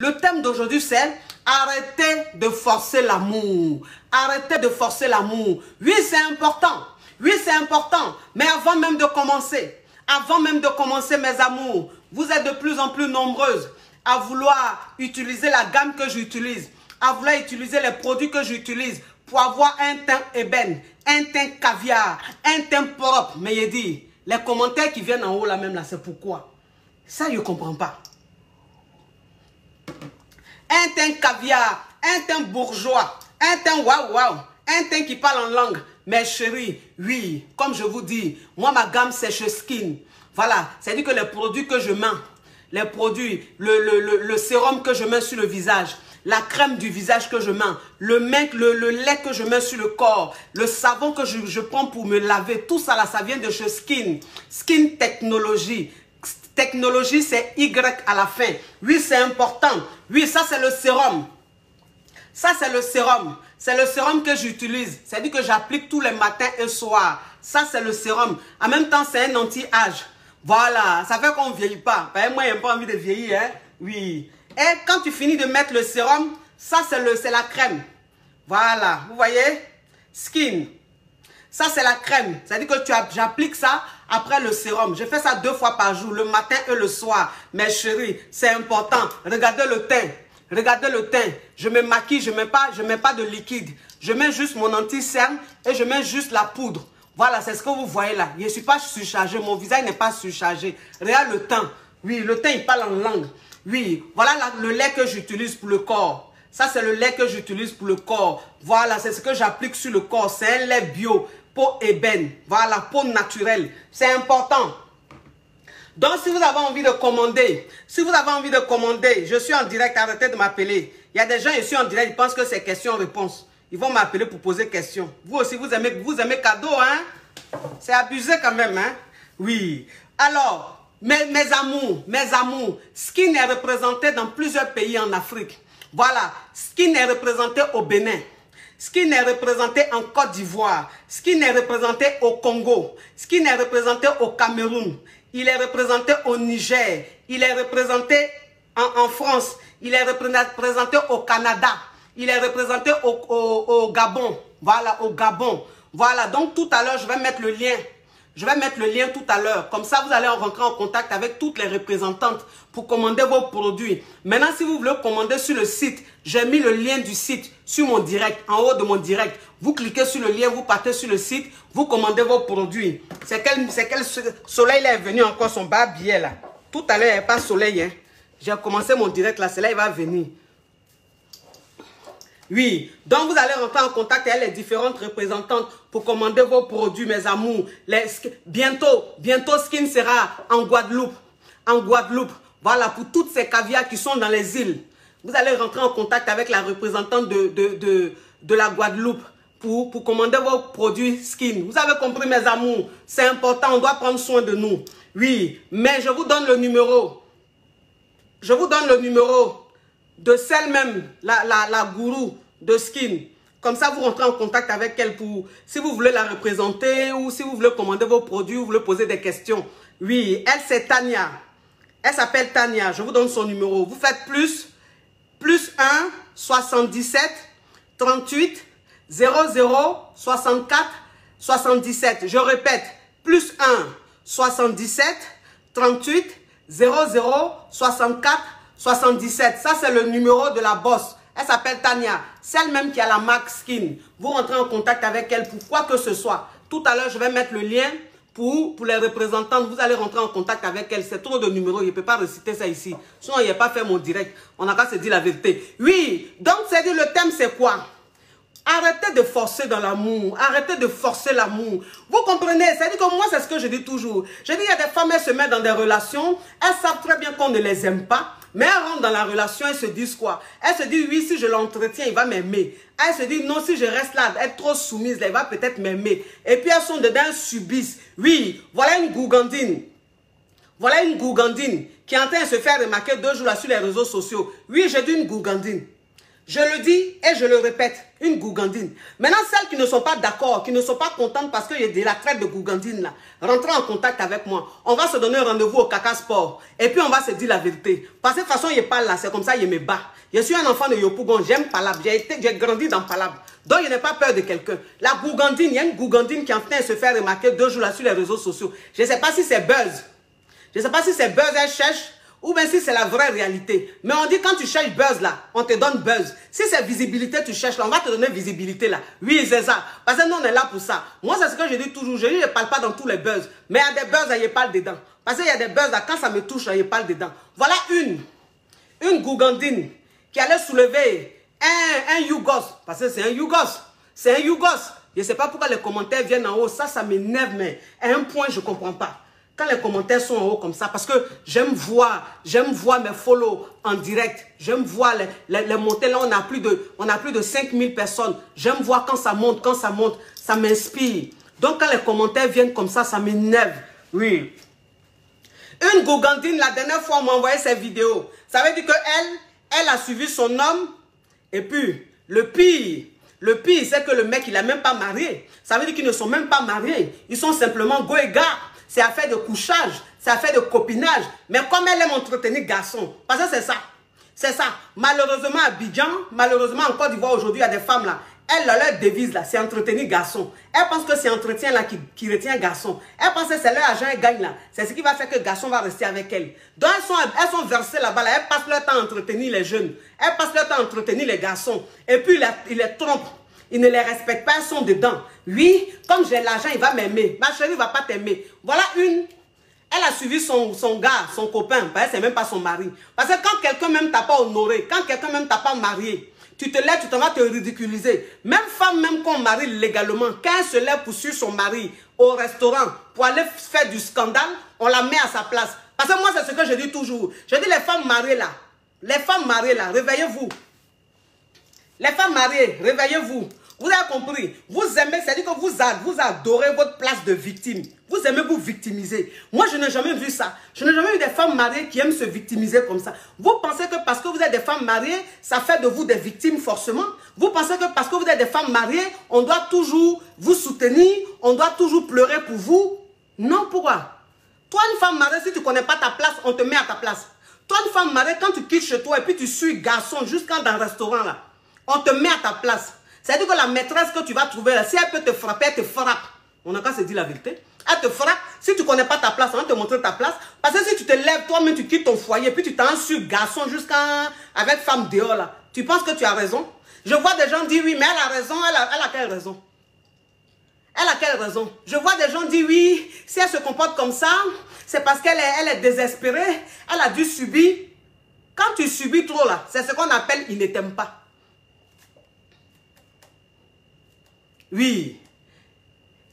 Le thème d'aujourd'hui, c'est arrêtez de forcer l'amour. Arrêtez de forcer l'amour. Oui, c'est important. Oui, c'est important. Mais avant même de commencer, mes amours, vous êtes de plus en plus nombreuses à vouloir utiliser la gamme que j'utilise, à vouloir utiliser les produits que j'utilise pour avoir un teint ébène, un teint caviar, un teint propre. Mais il dit, les commentaires qui viennent en haut là même là, c'est pourquoi? Ça, je ne comprends pas. Un teint caviar, un teint bourgeois, un teint waouh, un teint qui parle en langue. Mes chéris, oui, comme je vous dis, moi ma gamme c'est chez Skin. Voilà, c'est-à-dire que les produits que je mets, les produits, le sérum que je mets sur le visage, la crème du visage que je mets, le lait que je mets sur le corps, le savon que je prends pour me laver, tout ça là, ça vient de chez Skin. Skin Technologie. Technologie, c'est Y à la fin. Oui, c'est important. Oui, ça, c'est le sérum. Ça, c'est le sérum. C'est le sérum que j'utilise. C'est-à-dire que j'applique tous les matins et soirs. Ça, c'est le sérum. En même temps, c'est un anti-âge. Voilà. Ça fait qu'on ne vieillit pas. Moi, je n'ai pas envie de vieillir. Hein? Oui. Et quand tu finis de mettre le sérum, ça, c'est la crème. Voilà. Vous voyez? Skin. Ça, c'est la crème. C'est-à-dire que j'applique ça après le sérum. Je fais ça 2 fois par jour, le matin et le soir. Mes chéris, c'est important. Regardez le teint. Regardez le teint. Je me maquille, je mets pas de liquide. Je mets juste mon anti-cerne et je mets juste la poudre. Voilà, c'est ce que vous voyez là. Je ne suis pas surchargé. Mon visage n'est pas surchargé. Regarde le teint. Oui, le teint, il parle en langue. Oui, voilà le lait que j'utilise pour le corps. Ça, c'est le lait que j'utilise pour le corps. Voilà, c'est ce que j'applique sur le corps. C'est un lait bio. Peau ébène, voilà, peau naturelle, c'est important. Donc, si vous avez envie de commander, je suis en direct, arrêtez de m'appeler. Il y a des gens ici en direct, ils pensent que c'est question-réponse. Ils vont m'appeler pour poser question. Vous aussi, vous aimez cadeau, hein? C'est abusé quand même, hein? Oui. Alors, mes amours, Skin est représenté dans plusieurs pays en Afrique. Voilà, Skin est représenté au Bénin. Skin est représenté en Côte d'Ivoire. Skin est représenté au Congo. Skin est représenté au Cameroun. Il est représenté au Niger. Il est représenté en France. Il est représenté au Canada. Il est représenté au Gabon. Voilà, au Gabon. Voilà, donc tout à l'heure, je vais mettre le lien. Je vais mettre le lien tout à l'heure. Comme ça, vous allez rentrer en contact avec toutes les représentantes pour commander vos produits. Maintenant, si vous voulez commander sur le site, j'ai mis le lien du site sur mon direct, en haut de mon direct. Vous cliquez sur le lien, vous partez sur le site, vous commandez vos produits. C'est quel soleil là est venu encore, son bas billet là. Tout à l'heure, il n'y a pas soleil. Hein. J'ai commencé mon direct là, celle-là, il va venir. Oui, donc vous allez rentrer en contact avec les différentes représentantes pour commander vos produits, mes amours. Bientôt, Skin sera en Guadeloupe. En Guadeloupe, voilà, pour toutes ces caviars qui sont dans les îles. Vous allez rentrer en contact avec la représentante de la Guadeloupe pour commander vos produits Skin. Vous avez compris, mes amours, c'est important, on doit prendre soin de nous. Oui, mais je vous donne le numéro. Je vous donne le numéro de celle-même, la gourou de Skin. Comme ça, vous rentrez en contact avec elle pour, si vous voulez la représenter ou si vous voulez commander vos produits ou vous voulez poser des questions. Oui, elle, c'est Tania. Elle s'appelle Tania. Je vous donne son numéro. Vous faites plus 1 77 38 00 64 77. Je répète, plus 1 77 38 00 64 77. Ça, c'est le numéro de la boss. Elle s'appelle Tania. Celle même qui a la marque Skin. Vous rentrez en contact avec elle pour quoi que ce soit. Tout à l'heure, je vais mettre le lien pour les représentantes. Vous allez rentrer en contact avec elle. C'est trop de numéros. Je ne peux pas réciter ça ici. Sinon, il n'y a pas fait mon direct. On n'a qu'à se dire la vérité. Oui. Donc, c'est-à-dire, le thème, c'est quoi? Arrêtez de forcer dans l'amour. Arrêtez de forcer l'amour. Vous comprenez? C'est-à-dire que moi, c'est ce que je dis toujours. Je dis, il y a des femmes, elles se mettent dans des relations. Elles savent très bien qu'on ne les aime pas. Mais elles rentrent dans la relation, elles se disent quoi? Elles se disent, oui, si je l'entretiens, il va m'aimer. Elles se disent, non, si je reste là, elle est trop soumise, là, il va peut-être m'aimer. Et puis elles sont dedans, elles subissent. Oui, voilà une gougandine. Voilà une gougandine qui est en train de se faire remarquer 2 jours là sur les réseaux sociaux. Oui, j'ai dit une gougandine. Je le dis et je le répète, une gougandine. Maintenant, celles qui ne sont pas d'accord, qui ne sont pas contentes parce qu'il y a de la traite de gougandine là, rentrez en contact avec moi. On va se donner un rendez-vous au Kaka Sport. Et puis on va se dire la vérité. Parce que de toute façon, il parle là, c'est comme ça, il me bat. Je suis un enfant de Yopougon, j'aime Palab. J'ai grandi dans Palab. Donc il n'est pas peur de quelqu'un. La gougandine, il y a une gougandine qui est en train de se faire remarquer 2 jours là sur les réseaux sociaux. Je ne sais pas si c'est buzz. Je ne sais pas si c'est buzz, elle cherche. Ou bien si c'est la vraie réalité. Mais on dit quand tu cherches buzz là, on te donne buzz. Si c'est visibilité, tu cherches là, on va te donner visibilité là. Oui, c'est ça. Parce que nous, on est là pour ça. Moi, c'est ce que je dis toujours. Je dis, je ne parle pas dans tous les buzz. Mais il y a des buzz là, je parle dedans. Parce qu'il y a des buzz là, quand ça me touche là, je parle dedans. Voilà une gougandine qui allait soulever un Yougos. Parce que c'est un Yougos. C'est un Yougos. Je ne sais pas pourquoi les commentaires viennent en haut. Ça m'énerve, mais à un point, je ne comprends pas. Quand les commentaires sont en haut comme ça, parce que j'aime voir mes follow en direct. J'aime voir les montées. Là, on a plus de 5000 personnes. J'aime voir quand ça monte, ça m'inspire. Donc, quand les commentaires viennent comme ça m'énerve. Oui. Une gougandine, la dernière fois, on m'a envoyé ses vidéos. Ça veut dire qu'elle a suivi son homme. Et puis, le pire, c'est que le mec, il n'a même pas marié. Ça veut dire qu'ils ne sont même pas mariés. Ils sont simplement go et gars. C'est affaire de couchage, c'est affaire de copinage. Mais comme elle aime entretenir garçon, parce que c'est ça. C'est ça. Malheureusement, à Abidjan, malheureusement, en Côte d'Ivoire, aujourd'hui, il y a des femmes là. Elles, leur devise là, c'est entretenir garçon. Elles pensent que c'est entretien là qui retient garçon. Elles pensent que c'est leur argent, elles gagnent là. C'est ce qui va faire que garçon va rester avec elles. Donc, elles sont versées là-bas là. Elles passent leur temps à entretenir les jeunes. Elles passent leur temps à entretenir les garçons. Et puis, ils les trompent. Ils ne les respectent pas, elles sont dedans. Oui, comme j'ai l'argent, il va m'aimer. Ma chérie ne va pas t'aimer. Voilà une. Elle a suivi son gars, son copain. C'est même pas son mari. Parce que quand quelqu'un même t'a pas honoré, quand quelqu'un même t'a pas marié, tu te lèves, tu t'en vas te ridiculiser. Même femme, même qu'on marie légalement, quand elle se lève pour suivre son mari au restaurant, pour aller faire du scandale, on la met à sa place. Parce que moi, c'est ce que je dis toujours. Je dis les femmes mariées là, réveillez-vous. Les femmes mariées, réveillez-vous. Vous avez compris. Vous aimez, c'est-à-dire que vous adorez votre place de victime. Vous aimez vous victimiser. Moi, je n'ai jamais vu ça. Je n'ai jamais vu des femmes mariées qui aiment se victimiser comme ça. Vous pensez que parce que vous êtes des femmes mariées, ça fait de vous des victimes forcément? Vous pensez que parce que vous êtes des femmes mariées, on doit toujours vous soutenir, on doit toujours pleurer pour vous? Non, pourquoi? Toi, une femme mariée, si tu ne connais pas ta place, on te met à ta place. Toi, une femme mariée, quand tu quittes chez toi et puis tu suis garçon jusqu'à dans le restaurant là, on te met à ta place. C'est-à-dire que la maîtresse que tu vas trouver là, si elle peut te frapper, elle te frappe. On n'a qu'à se dire la vérité. Elle te frappe. Si tu ne connais pas ta place, on va te montrer ta place. Parce que si tu te lèves, toi-même, tu quittes ton foyer, puis tu t'en sur garçon jusqu'à avec femme dehors là. Tu penses que tu as raison? Je vois des gens dire oui, mais elle a raison. Elle a quelle raison? Elle a quelle raison? Je vois des gens dire oui, si elle se comporte comme ça, c'est parce qu'elle est désespérée. Elle a dû subir. Quand tu subis trop là, c'est ce qu'on appelle il ne t'aime pas. Oui.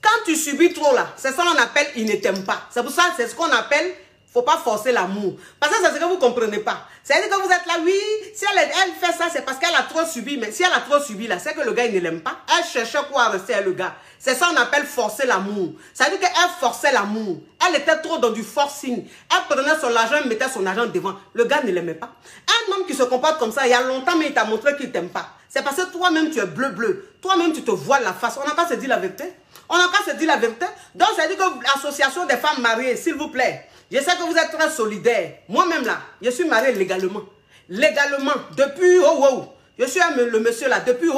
Quand tu subis trop là, c'est ça qu'on appelle il ne t'aime pas. C'est pour ça, c'est ce qu'on appelle, faut pas forcer l'amour. Parce que c'est ce que vous ne comprenez pas. C'est-à-dire que vous êtes là, oui, si elle fait ça, c'est parce qu'elle a trop subi. Mais si elle a trop subi là, c'est que le gars il ne l'aime pas. Elle cherchait quoi à rester avec le gars. C'est ça qu'on appelle forcer l'amour. Ça veut dire qu'elle forçait l'amour. Elle était trop dans du forcing. Elle prenait son argent, elle mettait son argent devant. Le gars ne l'aimait pas. Un homme qui se comporte comme ça, il y a longtemps, mais il t'a montré qu'il ne t'aime pas. C'est parce que toi-même, tu es bleu. Toi-même, tu te voiles la face. On n'a qu'à se dire la vérité. On n'a qu'à se dire la vérité. Donc, ça veut dire que l'association des femmes mariées, s'il vous plaît, je sais que vous êtes très solidaires. Moi-même, là, je suis mariée légalement. Légalement, depuis je suis le monsieur là, depuis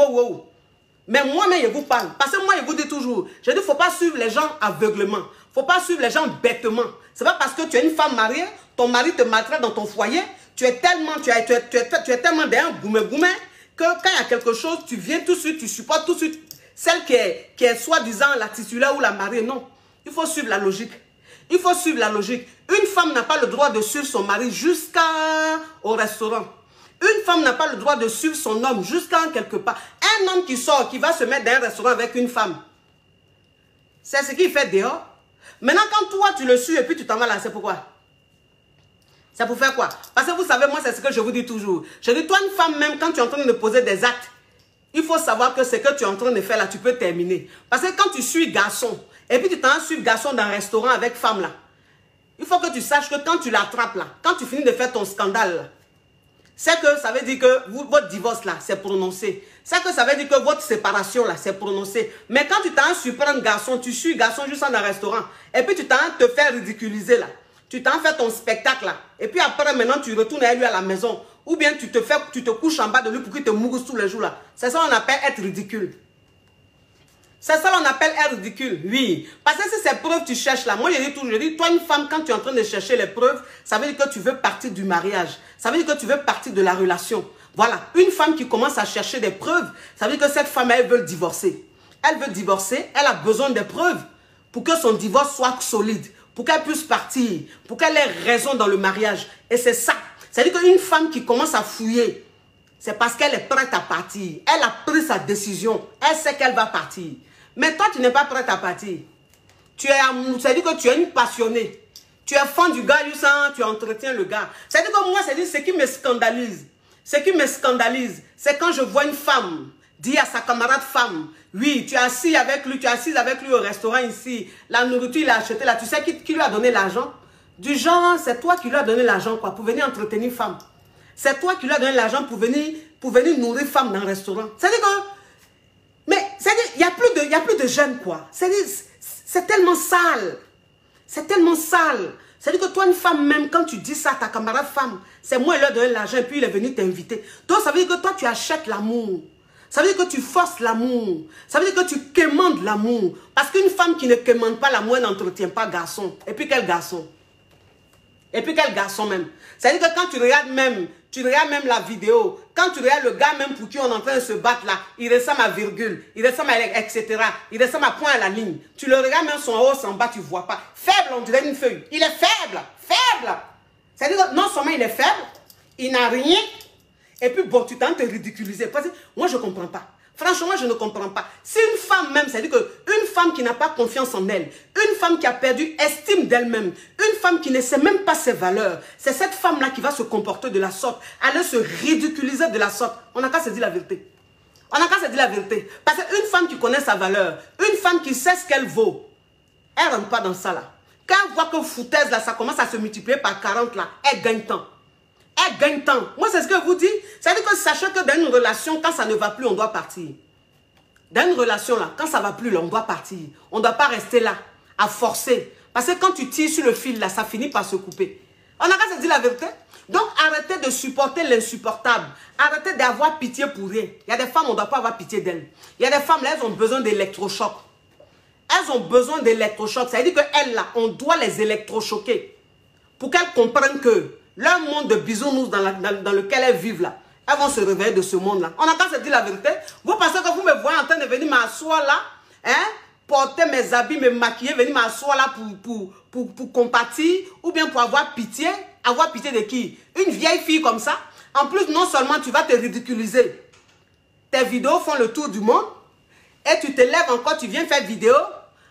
Mais moi-même, je vous parle. Parce que moi, je vous dis toujours, je dis, il ne faut pas suivre les gens aveuglement. Il ne faut pas suivre les gens bêtement. Ce n'est pas parce que tu es une femme mariée, ton mari te maltraite dans ton foyer, tu es tellement d'un goumé que quand il y a quelque chose, tu viens tout de suite, tu supportes tout de suite celle qui est soi-disant la titulaire ou la mariée. Non, il faut suivre la logique. Il faut suivre la logique. Une femme n'a pas le droit de suivre son mari jusqu'au restaurant. Une femme n'a pas le droit de suivre son homme jusqu'à quelque part. Un homme qui sort, qui va se mettre dans un restaurant avec une femme, c'est ce qu'il fait dehors. Maintenant, quand toi, tu le suis et puis tu t'en vas là, c'est pourquoi? C'est pour faire quoi? Parce que vous savez, moi, c'est ce que je vous dis toujours. Je dis, toi, une femme, même quand tu es en train de poser des actes, il faut savoir que ce que tu es en train de faire là, tu peux terminer. Parce que quand tu suis garçon, et puis tu t'en suis garçon dans un restaurant avec femme là, il faut que tu saches que quand tu l'attrapes là, quand tu finis de faire ton scandale là, c'est que ça veut dire que votre divorce là, c'est prononcé. C'est que ça veut dire que votre séparation là, c'est prononcé. Mais quand tu t'en surprends garçon, tu suis garçon juste dans un restaurant, et puis tu t'en te faire ridiculiser là. Tu t'en fais ton spectacle là. Et puis après maintenant tu retournes avec lui à la maison. Ou bien tu te couches en bas de lui pour qu'il te mourse tous les jours là. C'est ça qu'on appelle être ridicule. C'est ça qu'on appelle être ridicule, oui. Parce que si ces preuves tu cherches là, moi je dis toujours, je dis, toi une femme, quand tu es en train de chercher les preuves, ça veut dire que tu veux partir du mariage. Ça veut dire que tu veux partir de la relation. Voilà, une femme qui commence à chercher des preuves, ça veut dire que cette femme, elle veut divorcer. Elle veut divorcer, elle a besoin des preuves pour que son divorce soit solide, pour qu'elle puisse partir, pour qu'elle ait raison dans le mariage. Et c'est ça. C'est-à-dire qu'une femme qui commence à fouiller, c'est parce qu'elle est prête à partir. Elle a pris sa décision. Elle sait qu'elle va partir. Mais toi, tu n'es pas prête à partir. Tu es amoureux. C'est-à-dire que tu es une passionnée. Tu es fan du gars, tu entretiens le gars. C'est-à-dire que moi, c'est ce qui me scandalise. Ce qui me scandalise, c'est quand je vois une femme dire à sa camarade femme, oui, tu es assis avec lui, tu es assise avec lui au restaurant ici, la nourriture, il a acheté là. Tu sais qui lui a donné l'argent? Du genre, c'est toi qui lui as donné l'argent, quoi, pour venir entretenir femme. C'est toi qui lui as donné l'argent pour venir nourrir femme dans le restaurant. C'est-à-dire que, mais, c'est-à-dire, il n'y a plus de jeunes, quoi. C'est tellement sale. C'est tellement sale. C'est-à-dire que toi, une femme, même quand tu dis ça à ta camarade femme, c'est moi, il lui a donné l'argent et puis il est venu t'inviter. Donc, ça veut dire que toi, tu achètes l'amour. Ça veut dire que tu forces l'amour. Ça veut dire que tu quémandes l'amour. Parce qu'une femme qui ne quémande pas l'amour, elle n'entretient pas garçon. Et puis quel garçon? Et puis quel garçon même? C'est-à-dire que quand tu regardes même la vidéo, quand tu regardes le gars même pour qui on est en train de se battre là, il ressemble à virgule, il ressemble à etc. Il ressemble à point à la ligne. Tu le regardes même son haut, son bas, tu ne vois pas. Faible, on dirait une feuille. Il est faible, faible. C'est-à-dire que non seulement il est faible, il n'a rien, et puis bon, tu t'en te ridiculiser. Parce que moi, je ne comprends pas. Franchement, je ne comprends pas. Si une femme même, c'est-à-dire qu'une femme qui n'a pas confiance en elle, une femme qui a perdu estime d'elle-même, une femme qui ne sait même pas ses valeurs, c'est cette femme-là qui va se comporter de la sorte, aller se ridiculiser de la sorte. On n'a qu'à se dire la vérité. On n'a qu'à se dire la vérité. Parce qu'une femme qui connaît sa valeur, une femme qui sait ce qu'elle vaut, elle ne rentre pas dans ça là. Quand elle voit que foutaise là, ça commence à se multiplier par 40 là, elle gagne temps. Elle gagne temps. Moi, c'est ce que je vous dis. C'est-à-dire que sachez que dans une relation, quand ça ne va plus, on doit partir. Dans une relation, là, quand ça ne va plus, là, on doit partir. On ne doit pas rester là, à forcer. Parce que quand tu tires sur le fil, là, ça finit par se couper. On n'a qu'à se dire la vérité. Donc, arrêtez de supporter l'insupportable. Arrêtez d'avoir pitié pour rien. Il y a des femmes, on ne doit pas avoir pitié d'elles. Il y a des femmes, là, elles ont besoin d'électrochocs. Elles ont besoin d'électrochocs. C'est-à-dire qu'elles, là, on doit les électrochoquer. Pour qu'elles comprennent que leur monde de bisounours dans lequel elles vivent là, elles vont se réveiller de ce monde là. On n'a qu'à se dire la vérité. Vous pensez que vous me voyez en train de venir m'asseoir là, hein, porter mes habits, me maquiller, venir m'asseoir là pour compatir, ou bien pour avoir pitié? Avoir pitié de qui? Une vieille fille comme ça. En plus, non seulement tu vas te ridiculiser, tes vidéos font le tour du monde, et tu te lèves encore, tu viens faire vidéo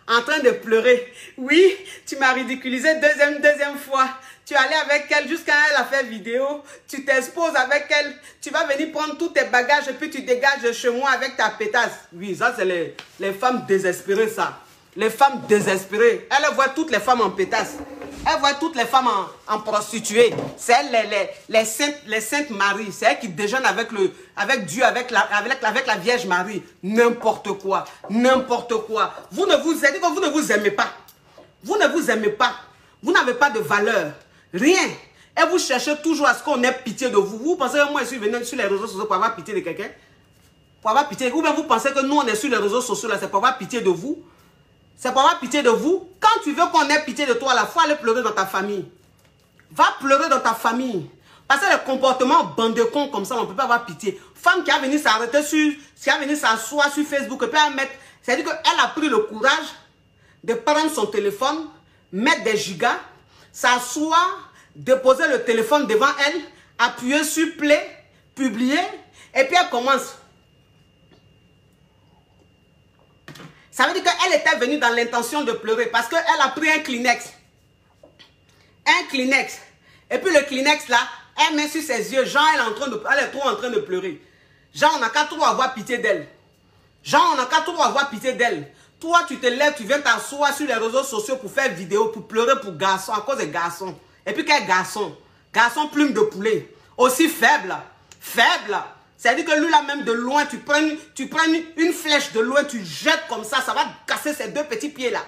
en train de pleurer. Oui, tu m'as ridiculisé deuxième fois. Tu es allé avec elle jusqu'à elle a fait vidéo. Tu t'exposes avec elle. Tu vas venir prendre tous tes bagages et puis tu dégages chez moi avec ta pétasse. Oui, ça c'est les femmes désespérées ça. Les femmes désespérées. Elle voit toutes les femmes en pétasse. Elle voit toutes les femmes en prostituées. C'est elle les saintes Marie. C'est elle qui déjeune avec Dieu, avec la Vierge Marie. N'importe quoi. N'importe quoi. Vous ne vous aimez pas. Vous ne vous aimez pas. Vous n'avez pas de valeur. Rien. Et vous cherchez toujours à ce qu'on ait pitié de vous. Vous pensez que moi je suis venu sur les réseaux sociaux pour avoir pitié de quelqu'un? Pour avoir pitié. Ou bien vous pensez que nous on est sur les réseaux sociaux là, c'est pour avoir pitié de vous? C'est pour avoir pitié de vous? Quand tu veux qu'on ait pitié de toi, il faut aller pleurer dans ta famille. Va pleurer dans ta famille. Parce que les comportements bandecons comme ça, on ne peut pas avoir pitié. Femme qui a venu s'arrêter qui a venu s'asseoir sur Facebook et puis à mettre. C'est-à-dire qu'elle a pris le courage de prendre son téléphone, mettre des gigas, s'asseoir, déposer le téléphone devant elle, appuyer sur play, publier, et puis elle commence. Ça veut dire qu'elle était venue dans l'intention de pleurer parce qu'elle a pris un Kleenex. Un Kleenex. Et puis le Kleenex là, elle met sur ses yeux. Genre, elle est trop en train de pleurer. Genre, on n'a qu'à trop avoir pitié d'elle. Genre, on n'a qu'à trop avoir pitié d'elle. Toi, tu te lèves, tu viens t'asseoir sur les réseaux sociaux pour faire vidéo, pour pleurer pour garçon, à cause des garçons. Et puis quel garçon? Garçon plume de poulet. Aussi faible. Faible. C'est-à-dire que lui, là, même de loin, tu prends une flèche de loin, tu jettes comme ça va casser ses deux petits pieds-là.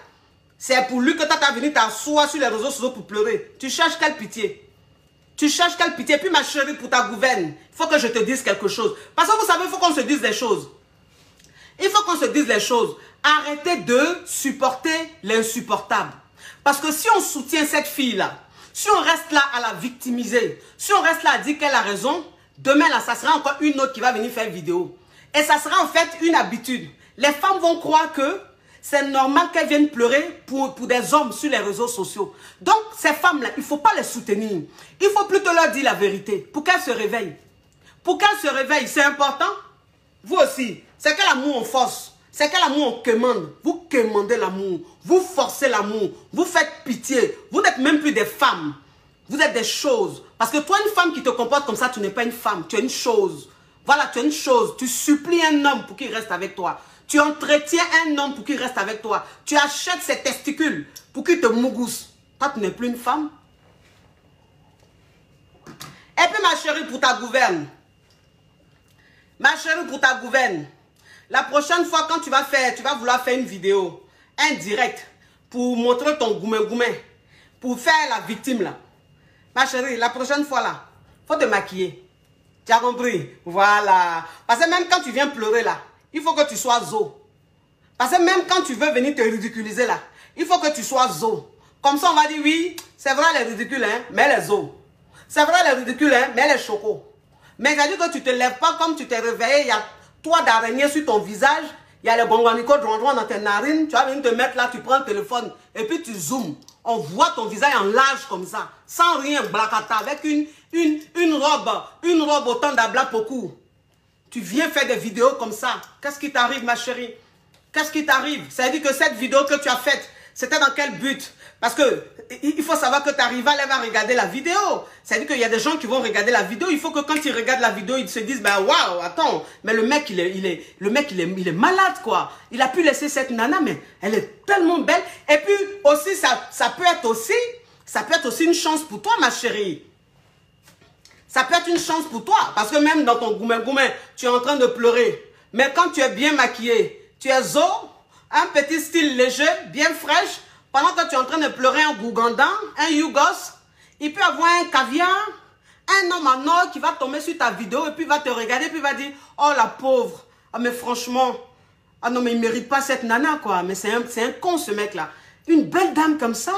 C'est pour lui que tu as venu t'asseoir sur les réseaux sociaux pour pleurer. Tu cherches quelle pitié? Tu cherches quelle pitié? Puis ma chérie, pour ta gouverne, il faut que je te dise quelque chose. Parce que vous savez, il faut qu'on se dise les choses. Il faut qu'on se dise les choses. Arrêtez de supporter l'insupportable. Parce que si on soutient cette fille-là, si on reste là à la victimiser, si on reste là à dire qu'elle a raison, demain là, ça sera encore une autre qui va venir faire vidéo. Et ça sera en fait une habitude. Les femmes vont croire que c'est normal qu'elles viennent pleurer pour des hommes sur les réseaux sociaux. Donc, ces femmes-là, il ne faut pas les soutenir. Il faut plutôt leur dire la vérité pour qu'elles se réveillent. Pour qu'elles se réveillent, c'est important. Vous aussi, c'est quel amour on force. C'est quel amour on commande. Vous commandez l'amour. Vous forcez l'amour. Vous faites pitié. Vous n'êtes même plus des femmes. Vous êtes des choses. Parce que toi, une femme qui te comporte comme ça, tu n'es pas une femme. Tu es une chose. Voilà, tu es une chose. Tu supplies un homme pour qu'il reste avec toi. Tu entretiens un homme pour qu'il reste avec toi. Tu achètes ses testicules pour qu'il te mougousse. Toi, tu n'es plus une femme. Et puis, ma chérie, pour ta gouverne. Ma chérie, pour ta gouverne. La prochaine fois, quand tu vas vouloir faire une vidéo, un direct, pour montrer ton goumé-goumé, pour faire la victime, là. Ma chérie, la prochaine fois, là, faut te maquiller. Tu as compris? Voilà. Parce que même quand tu viens pleurer, là, il faut que tu sois zo. Parce que même quand tu veux venir te ridiculiser là, il faut que tu sois zo. Comme ça, on va dire oui, c'est vrai les ridicules, hein, mais les zo. C'est vrai les ridicules, hein, mais les chocos. Mais ça dit que tu te lèves pas comme tu t'es réveillé, il y a toi d'araignée sur ton visage, il y a les bonbonicots dans tes narines, tu vas venir te mettre là, tu prends le téléphone et puis tu zoomes. On voit ton visage en large comme ça, sans rien, blacata, avec une robe autant d'abla beaucoup. Tu viens faire des vidéos comme ça. Qu'est-ce qui t'arrive, ma chérie? Qu'est-ce qui t'arrive? Ça veut dire que cette vidéo que tu as faite, c'était dans quel but? Parce que il faut savoir que ta rivale, elle va regarder la vidéo. Ça veut dire qu'il y a des gens qui vont regarder la vidéo. Il faut que quand ils regardent la vidéo, ils se disent, ben waouh, attends, mais le mec, il est malade, quoi. Il a pu laisser cette nana, mais elle est tellement belle. Et puis aussi, ça peut être aussi une chance pour toi, ma chérie. Ça peut être une chance pour toi. Parce que même dans ton goumé-goumé, tu es en train de pleurer. Mais quand tu es bien maquillée, tu es zo, un petit style léger, bien fraîche, pendant que tu es en train de pleurer un Gougandin, un Yougos, il peut avoir un caviar, un homme en or qui va tomber sur ta vidéo et puis va te regarder et puis va dire, oh la pauvre, ah mais franchement, ah non mais il ne mérite pas cette nana quoi, mais c'est un con ce mec là. Une belle dame comme ça,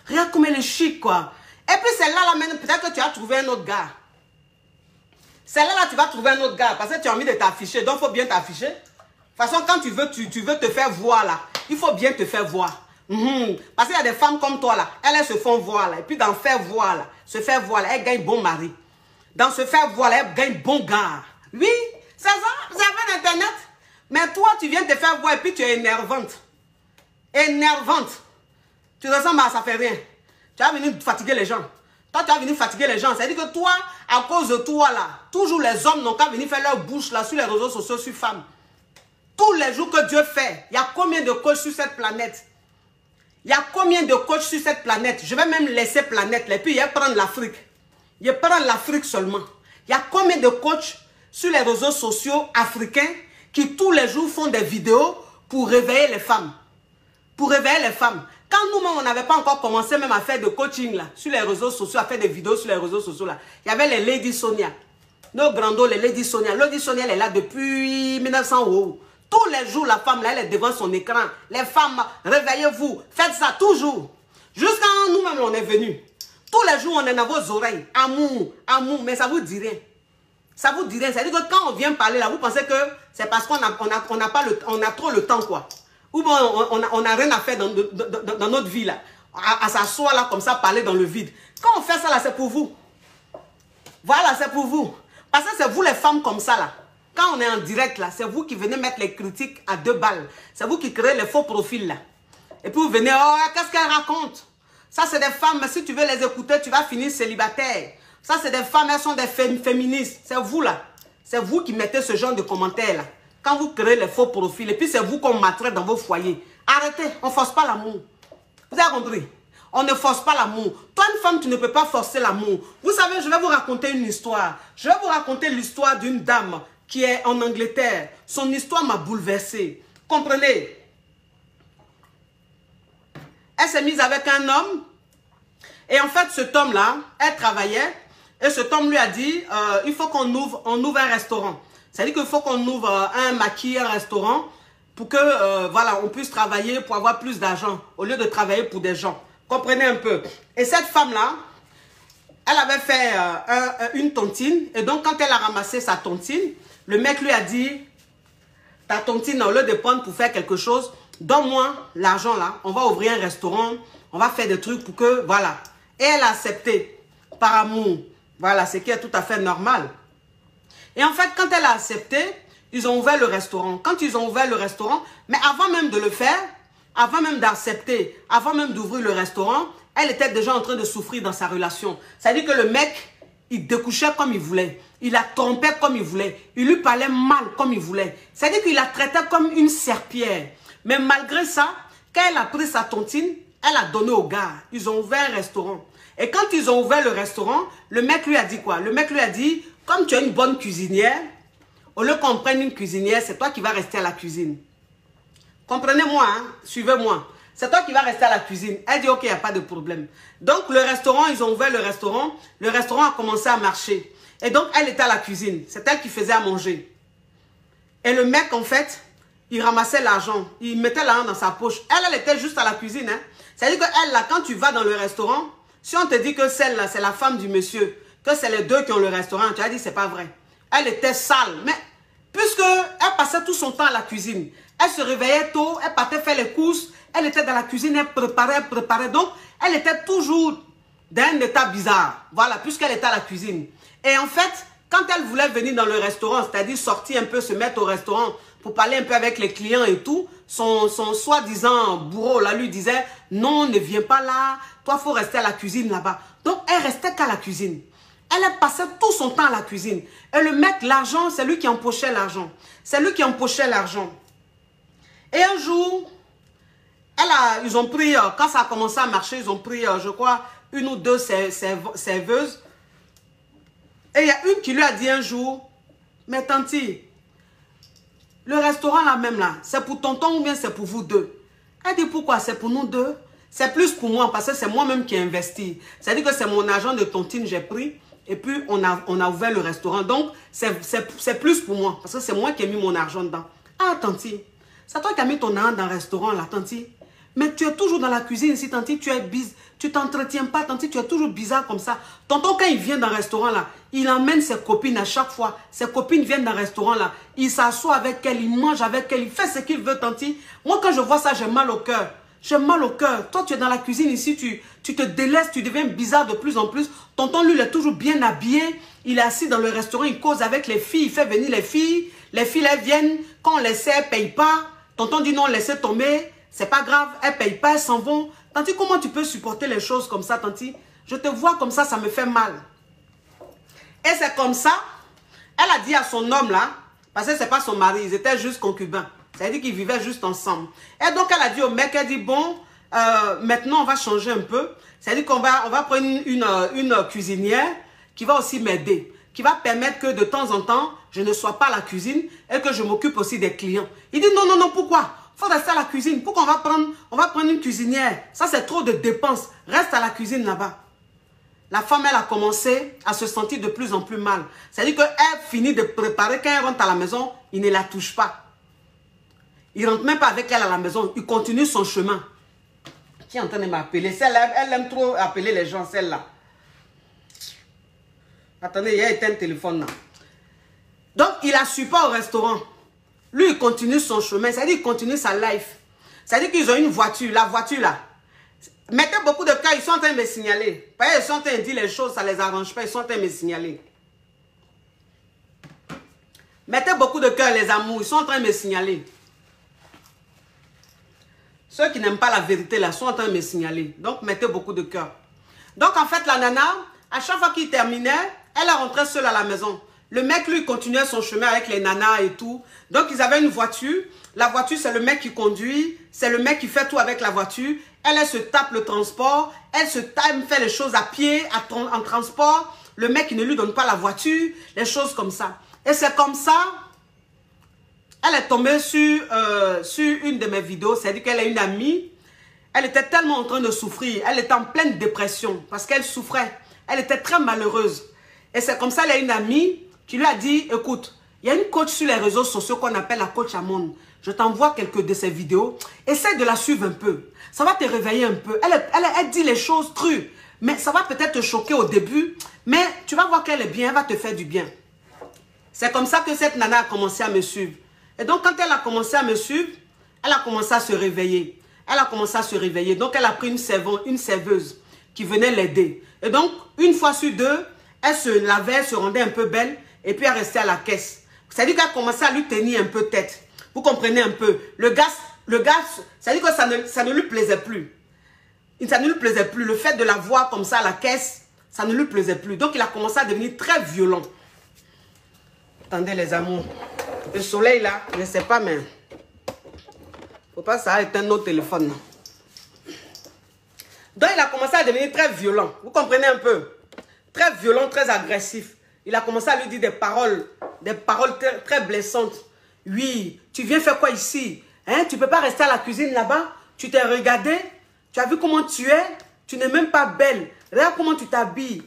regarde comme elle est chic quoi. Et puis celle-là, là, peut-être que tu as trouvé un autre gars. Celle-là, là, tu vas trouver un autre gars parce que tu as envie de t'afficher. Donc, il faut bien t'afficher. De toute façon, quand tu veux te faire voir, là, il faut bien te faire voir. Parce qu'il y a des femmes comme toi, là, elles se font voir, là. Et puis, dans faire voir, là, elles gagnent bon mari. Dans se faire voir, là, elles gagnent bon gars. Oui, c'est ça, vous avez Internet. Mais toi, tu viens te faire voir et puis tu es énervante. Énervante. Tu ressembles à ça fait rien. Tu vas venir fatiguer les gens. Toi, tu vas venir fatiguer les gens. C'est-à-dire que toi, à cause de toi, là, toujours les hommes n'ont qu'à venir faire leur bouche, là, sur les réseaux sociaux, sur femmes. Tous les jours que Dieu fait, il y a combien de coachs sur cette planète? Il y a combien de coachs sur cette planète? Je vais même laisser planète, là, et puis il va prendre l'Afrique. Il va prendre l'Afrique seulement. Il y a combien de coachs sur les réseaux sociaux africains qui tous les jours font des vidéos pour réveiller les femmes? Pour réveiller les femmes. Quand nous-mêmes, on n'avait pas encore commencé même à faire de coaching là, sur les réseaux sociaux, à faire des vidéos sur les réseaux sociaux là, il y avait les Lady Sonia. Nos grandos, les Lady Sonia. Lady Sonia, elle est là depuis 1900 euros. Tous les jours, la femme là, elle est devant son écran. Les femmes, réveillez-vous. Faites ça toujours. Jusqu'à nous-mêmes, on est venus. Tous les jours, on est dans vos oreilles. Amour, amour. Mais ça vous dit rien. Ça vous dit rien. C'est-à-dire que quand on vient parler là, vous pensez que c'est parce qu'on a trop le temps quoi. Ou bon, on n'a rien à faire dans notre vie là. À s'asseoir là comme ça, parler dans le vide. Quand on fait ça là, c'est pour vous. Voilà, c'est pour vous. Parce que c'est vous les femmes comme ça là. Quand on est en direct là, c'est vous qui venez mettre les critiques à 2 balles. C'est vous qui créez les faux profils là. Et puis vous venez, oh, qu'est-ce qu'elle raconte? Ça c'est des femmes, mais si tu veux les écouter, tu vas finir célibataire. Ça c'est des femmes, elles sont des féministes. C'est vous là. C'est vous qui mettez ce genre de commentaires là. Quand vous créez les faux profils, et puis c'est vous qu'on maltraite dans vos foyers. Arrêtez, on ne force pas l'amour. Vous avez compris? On ne force pas l'amour. Toi, une femme, tu ne peux pas forcer l'amour. Vous savez, je vais vous raconter une histoire. Je vais vous raconter l'histoire d'une dame qui est en Angleterre. Son histoire m'a bouleversée. Comprenez? Elle s'est mise avec un homme. Et en fait, cet homme-là, elle travaillait. Et cet homme lui a dit, il faut qu'on ouvre un restaurant. C'est-à-dire qu'il faut qu'on ouvre un maquis, un restaurant, pour que, voilà, on puisse travailler pour avoir plus d'argent, au lieu de travailler pour des gens. Comprenez un peu. Et cette femme-là, elle avait fait une tontine. Et donc, quand elle a ramassé sa tontine, le mec lui a dit, ta tontine, au lieu de prendre pour faire quelque chose, donne-moi l'argent là, on va ouvrir un restaurant, on va faire des trucs pour que, voilà. Et elle a accepté, par amour. Voilà, ce qui est tout à fait normal. Et en fait, quand elle a accepté, ils ont ouvert le restaurant. Quand ils ont ouvert le restaurant, mais avant même de le faire, avant même d'accepter, avant même d'ouvrir le restaurant, elle était déjà en train de souffrir dans sa relation. C'est-à-dire que le mec, il découchait comme il voulait. Il la trompait comme il voulait. Il lui parlait mal comme il voulait. C'est-à-dire qu'il la traitait comme une serpillère. Mais malgré ça, quand elle a pris sa tontine, elle a donné au gars. Ils ont ouvert un restaurant. Et quand ils ont ouvert le restaurant, le mec lui a dit quoi? Le mec lui a dit, comme tu es une bonne cuisinière, au lieu qu'on prenne une cuisinière, c'est toi qui vas rester à la cuisine. Comprenez-moi, hein? Suivez-moi. C'est toi qui vas rester à la cuisine. Elle dit, ok, il n'y a pas de problème. Donc, le restaurant, ils ont ouvert le restaurant. Le restaurant a commencé à marcher. Et donc, elle était à la cuisine. C'est elle qui faisait à manger. Et le mec, en fait, il ramassait l'argent. Il mettait l'argent dans sa poche. Elle était juste à la cuisine. Hein? C'est-à-dire qu'elle, là, quand tu vas dans le restaurant, si on te dit que celle-là, c'est la femme du monsieur, que c'est les deux qui ont le restaurant, tu as dit, c'est pas vrai. Elle était sale. Mais, puisqu'elle passait tout son temps à la cuisine, elle se réveillait tôt, elle partait faire les courses, elle était dans la cuisine, elle préparait. Donc, elle était toujours dans un état bizarre. Voilà, puisqu'elle était à la cuisine. Et en fait, quand elle voulait venir dans le restaurant, c'est-à-dire sortir un peu, se mettre au restaurant pour parler un peu avec les clients et tout, son soi-disant bourreau là lui disait, non, ne viens pas là, toi, il faut rester à la cuisine là-bas. Donc, elle restait qu'à la cuisine. Elle passait tout son temps à la cuisine. Et le mec, l'argent, c'est lui qui empochait l'argent. C'est lui qui empochait l'argent. Et un jour, ils ont pris, quand ça a commencé à marcher, ils ont pris, je crois, une ou deux serveuses. Et il y a une qui lui a dit un jour, mais tanti, le restaurant là même là, c'est pour tonton ou bien c'est pour vous deux? Elle dit, pourquoi? C'est pour nous deux. C'est plus pour moi parce que c'est moi-même qui ai investi. C'est-à-dire que c'est mon argent de tontine j'ai pris et puis on a ouvert le restaurant. Donc, c'est plus pour moi parce que c'est moi qui ai mis mon argent dedans. Ah, tanti, c'est toi qui as mis ton argent dans le restaurant là, tanti. Mais tu es toujours dans la cuisine ici, tanti, tu t'entretiens pas, tanti, tu es toujours bizarre comme ça. Tonton, quand il vient dans le restaurant là, il emmène ses copines à chaque fois. Ses copines viennent dans le restaurant là, il s'assoit avec elle, il mange avec elle, il fait ce qu'il veut, tanti. Moi, quand je vois ça, j'ai mal au cœur. J'ai mal au cœur. Toi, tu es dans la cuisine ici, tu te délaisses, tu deviens bizarre de plus en plus. Tonton, lui, il est toujours bien habillé. Il est assis dans le restaurant, il cause avec les filles, il fait venir les filles. Les filles, elles viennent. Quand on les sait, elles ne payent pas. Tonton dit non, laissez tomber. C'est pas grave, elles ne payent pas, elles s'en vont. Tanti, comment tu peux supporter les choses comme ça, tanti? Je te vois comme ça me fait mal. Et c'est comme ça, elle a dit à son homme là, parce que ce n'est pas son mari, ils étaient juste concubins. C'est-à-dire qu'ils vivaient juste ensemble. Et donc, elle a dit au mec, elle dit, bon, maintenant, on va changer un peu. C'est-à-dire qu'on va prendre une cuisinière qui va aussi m'aider, qui va permettre que de temps en temps, je ne sois pas à la cuisine et que je m'occupe aussi des clients. Il dit, non, non, non, pourquoi? Il faut rester à la cuisine. Pourquoi on va prendre une cuisinière? Ça, c'est trop de dépenses. Reste à la cuisine là-bas. La femme, elle a commencé à se sentir de plus en plus mal. C'est-à-dire qu'elle finit de préparer. Quand elle rentre à la maison, il ne la touche pas. Il ne rentre même pas avec elle à la maison. Il continue son chemin. Qui est en train de m'appeler? Celle-là, elle aime trop appeler les gens, celle-là. Attendez, il y a éteint le téléphone là. Donc, il ne suit pas au restaurant. Lui, il continue son chemin. C'est-à-dire qu'il continue sa life. C'est-à-dire qu'ils ont une voiture. La voiture là. Mettez beaucoup de cas, ils sont en train de me signaler. Ils sont en train de dire les choses, ça ne les arrange pas. Ils sont en train de me signaler. Mettez beaucoup de cœur, les amours. Ils sont en train de me signaler. Ceux qui n'aiment pas la vérité là sont en train de me signaler. Donc, mettez beaucoup de cœur. Donc, en fait, la nana, à chaque fois qu'il terminait, elle est rentrée seule à la maison. Le mec, lui, continuait son chemin avec les nanas et tout. Donc, ils avaient une voiture. La voiture, c'est le mec qui conduit. C'est le mec qui fait tout avec la voiture. Elle se tape le transport. Elle fait les choses à pied, en transport. Le mec, il ne lui donne pas la voiture. Les choses comme ça. Et c'est comme ça. Elle est tombée sur une de mes vidéos. C'est-à-dire qu'elle a une amie. Elle était tellement en train de souffrir. Elle était en pleine dépression parce qu'elle souffrait. Elle était très malheureuse. Et c'est comme ça, elle a une amie qui lui a dit, écoute, il y a une coach sur les réseaux sociaux qu'on appelle la coach Amon. Je t'envoie quelques de ses vidéos. Essaie de la suivre un peu. Ça va te réveiller un peu. Elle dit les choses crues. Mais ça va peut-être te choquer au début. Mais tu vas voir qu'elle est bien. Elle va te faire du bien. C'est comme ça que cette nana a commencé à me suivre. Et donc, quand elle a commencé à me suivre, elle a commencé à se réveiller. Elle a commencé à se réveiller. Donc, elle a pris une serveuse qui venait l'aider. Et donc, une fois sur deux, elle se lavait, elle se rendait un peu belle. Et puis, elle restait à la caisse. C'est-à-dire qu'elle a commencé à lui tenir un peu tête. Vous comprenez un peu. Le gars, c'est-à-dire que ça ne lui plaisait plus. Ça ne lui plaisait plus. Le fait de la voir comme ça à la caisse, ça ne lui plaisait plus. Donc, il a commencé à devenir très violent. Attendez, les amours. Le soleil, là, je ne sais pas, mais... Faut pas ça éteindre notre téléphone. Donc, il a commencé à devenir très violent. Vous comprenez un peu? Très violent, très agressif. Il a commencé à lui dire des paroles très, très blessantes. Oui, tu viens faire quoi ici? Hein? Tu ne peux pas rester à la cuisine là-bas? Tu t'es regardé? Tu as vu comment tu es? Tu n'es même pas belle. Regarde comment tu t'habilles.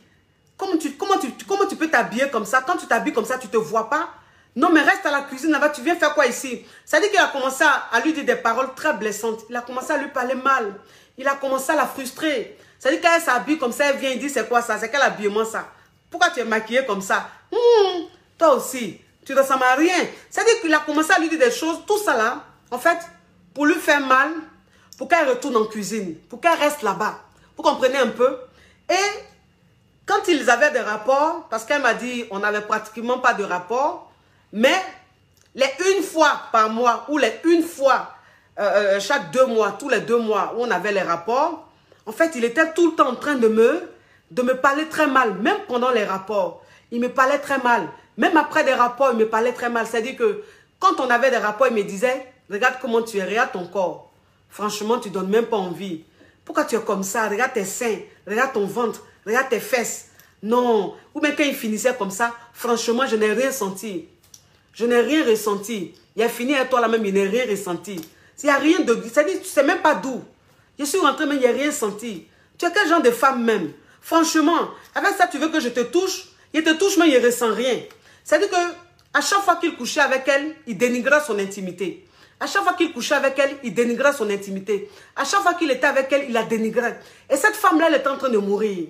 Comment tu peux t'habiller comme ça? Quand tu t'habilles comme ça, tu ne te vois pas? Non, mais reste à la cuisine là-bas. Tu viens faire quoi ici? Ça dit qu'il a commencé à lui dire des paroles très blessantes. Il a commencé à lui parler mal. Il a commencé à la frustrer. Ça dit qu'elle s'habille comme ça, elle vient, il dit c'est quoi ça? C'est quel habillement ça? Pourquoi tu es maquillée comme ça? Toi aussi, tu ne ressembles à rien. Ça dit qu'il a commencé à lui dire des choses, tout ça là, en fait, pour lui faire mal, pour qu'elle retourne en cuisine, pour qu'elle reste là-bas. Vous comprenez un peu? Et quand ils avaient des rapports, parce qu'elle m'a dit on n'avait pratiquement pas de rapport, mais les une fois par mois ou les une fois chaque 2 mois, tous les 2 mois où on avait les rapports, en fait, il était tout le temps en train de me parler très mal, même pendant les rapports. Il me parlait très mal. Même après des rapports, il me parlait très mal. C'est-à-dire que quand on avait des rapports, il me disait, regarde comment tu es, regarde ton corps. Franchement, tu ne donnes même pas envie. Pourquoi tu es comme ça? Regarde tes seins, regarde ton ventre, regarde tes fesses. Non. Ou bien quand il finissait comme ça, franchement, je n'ai rien senti. Je n'ai rien ressenti. Il a fini avec toi là-même, il n'a rien ressenti. Il n'y a rien de... C'est-à-dire, tu ne sais même pas d'où. Je suis rentrée, mais il n'y a rien senti. Tu es quel genre de femme même? Franchement, avec ça, tu veux que je te touche? Il te touche, mais il ne ressent rien. C'est-à-dire qu'à chaque fois qu'il couchait avec elle, il dénigrait son intimité. À chaque fois qu'il couchait avec elle, il dénigrait son intimité. À chaque fois qu'il était avec elle, il la dénigrait. Et cette femme-là, elle était en train de mourir.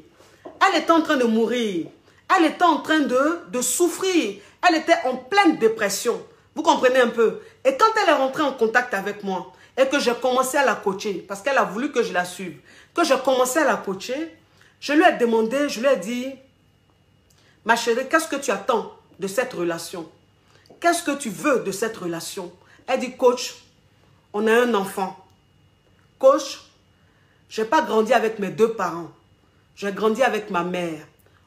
Elle était en train de mourir. Elle était en train de souffrir. Elle était en pleine dépression. Vous comprenez un peu? Et quand elle est rentrée en contact avec moi, et que j'ai commencé à la coacher, parce qu'elle a voulu que je la suive, que j'ai commencé à la coacher, je lui ai demandé, je lui ai dit, ma chérie, qu'est-ce que tu attends de cette relation? Qu'est-ce que tu veux de cette relation? Elle dit, coach, on a un enfant. Coach, je n'ai pas grandi avec mes 2 parents. J'ai grandi avec ma mère.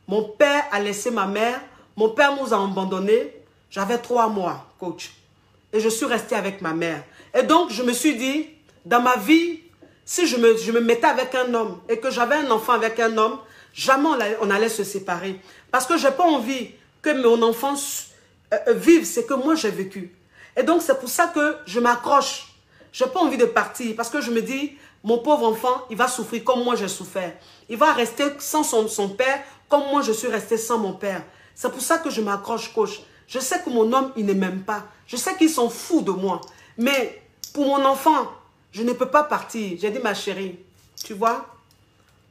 Mon père a laissé ma mère. Mon père nous a abandonnés. J'avais 3 mois, coach. Et je suis restée avec ma mère. Et donc, je me suis dit, dans ma vie, si je me mettais avec un homme et que j'avais un enfant avec un homme, jamais on allait se séparer. Parce que je n'ai pas envie que mon enfant vive ce que moi j'ai vécu. Et donc, c'est pour ça que je m'accroche. Je n'ai pas envie de partir parce que je me dis, mon pauvre enfant, il va souffrir comme moi j'ai souffert. Il va rester sans son père comme moi je suis restée sans mon père. C'est pour ça que je m'accroche, coach. Je sais que mon homme, il ne m'aime pas. Je sais qu'il s'en fout de moi. Mais pour mon enfant, je ne peux pas partir. J'ai dit, ma chérie, tu vois,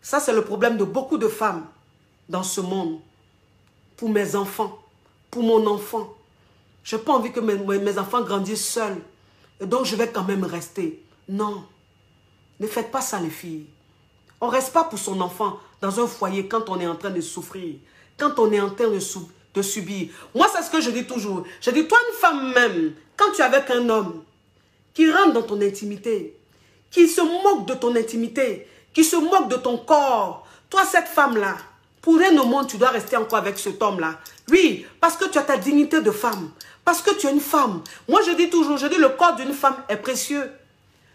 ça c'est le problème de beaucoup de femmes dans ce monde. Pour mes enfants, pour mon enfant. Je n'ai pas envie que mes enfants grandissent seuls. Et donc, je vais quand même rester. Non. Ne faites pas ça, les filles. On ne reste pas pour son enfant dans un foyer quand on est en train de souffrir. Quand on est en train de subir. Moi, c'est ce que je dis toujours. Je dis, toi, une femme même, quand tu es avec un homme qui rentre dans ton intimité, qui se moque de ton intimité, qui se moque de ton corps, toi, cette femme-là, pour rien au monde, tu dois rester encore avec cet homme-là. Oui, parce que tu as ta dignité de femme. Parce que tu es une femme. Moi, je dis toujours, je dis, le corps d'une femme est précieux.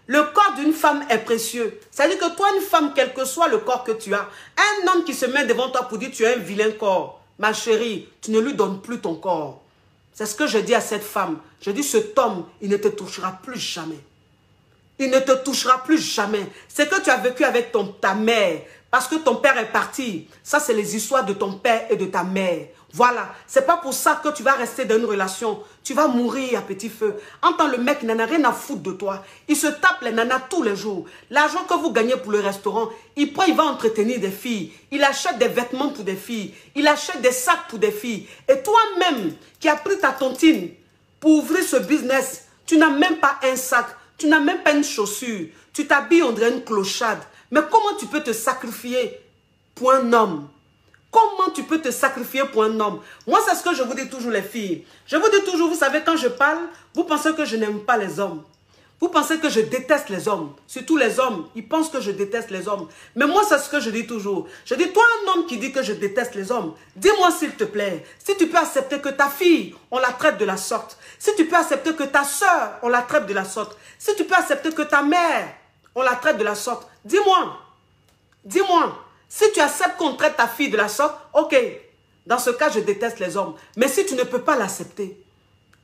Le corps d'une femme est précieux. C'est-à-dire que toi, une femme, quel que soit le corps que tu as, un homme qui se met devant toi pour dire tu as un vilain corps, ma chérie, tu ne lui donnes plus ton corps. C'est ce que je dis à cette femme. Je dis, cet homme, il ne te touchera plus jamais. Il ne te touchera plus jamais. C'est que tu as vécu avec ta mère, parce que ton père est parti. Ça, c'est les histoires de ton père et de ta mère. Voilà. C'est pas pour ça que tu vas rester dans une relation. Tu vas mourir à petit feu. Entends, le mec, il n'en a rien à foutre de toi. Il se tape les nanas tous les jours. L'argent que vous gagnez pour le restaurant, il prend, il va entretenir des filles. Il achète des vêtements pour des filles. Il achète des sacs pour des filles. Et toi-même, qui as pris ta tontine pour ouvrir ce business, tu n'as même pas un sac. Tu n'as même pas une chaussure. Tu t'habilles, on dirait une clochade. Mais comment tu peux te sacrifier pour un homme? Comment tu peux te sacrifier pour un homme? Moi, c'est ce que je vous dis toujours, les filles. Je vous dis toujours, vous savez, quand je parle, vous pensez que je n'aime pas les hommes. Vous pensez que je déteste les hommes. Surtout les hommes, ils pensent que je déteste les hommes. Mais moi, c'est ce que je dis toujours. Je dis, toi, un homme qui dit que je déteste les hommes, dis-moi s'il te plaît, si tu peux accepter que ta fille, on la traite de la sorte. Si tu peux accepter que ta soeur, on la traite de la sorte. Si tu peux accepter que ta mère, on la traite de la sorte. Dis-moi. Dis-moi. Si tu acceptes qu'on traite ta fille de la sorte, ok. Dans ce cas, je déteste les hommes. Mais si tu ne peux pas l'accepter,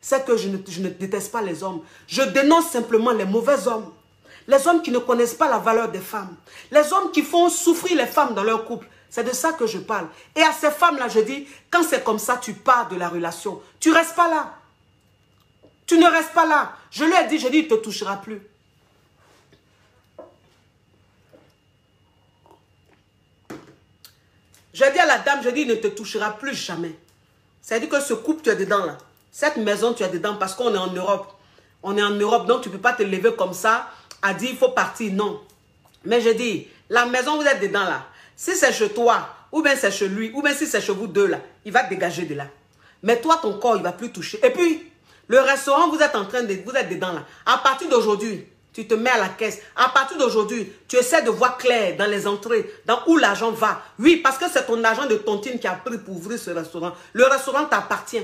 c'est que je ne déteste pas les hommes. Je dénonce simplement les mauvais hommes. Les hommes qui ne connaissent pas la valeur des femmes. Les hommes qui font souffrir les femmes dans leur couple. C'est de ça que je parle. Et à ces femmes-là, je dis, quand c'est comme ça, tu pars de la relation. Tu ne restes pas là. Tu ne restes pas là. Je lui ai dit, il ne te touchera plus. J'ai dit à la dame, il ne te touchera plus jamais. C'est-à-dire que ce couple, tu es dedans là. Cette maison, tu es dedans parce qu'on est en Europe. On est en Europe, donc tu ne peux pas te lever comme ça à dire, il faut partir. Non. Mais je dis, la maison, vous êtes dedans là. Si c'est chez toi, ou bien c'est chez lui, ou bien si c'est chez vous deux là, il va te dégager de là. Mais toi, ton corps, il ne va plus toucher. Et puis, le restaurant, vous êtes dedans là. À partir d'aujourd'hui, tu te mets à la caisse. À partir d'aujourd'hui, tu essaies de voir clair dans les entrées, dans où l'argent va. Oui, parce que c'est ton argent de tontine qui a pris pour ouvrir ce restaurant. Le restaurant t'appartient.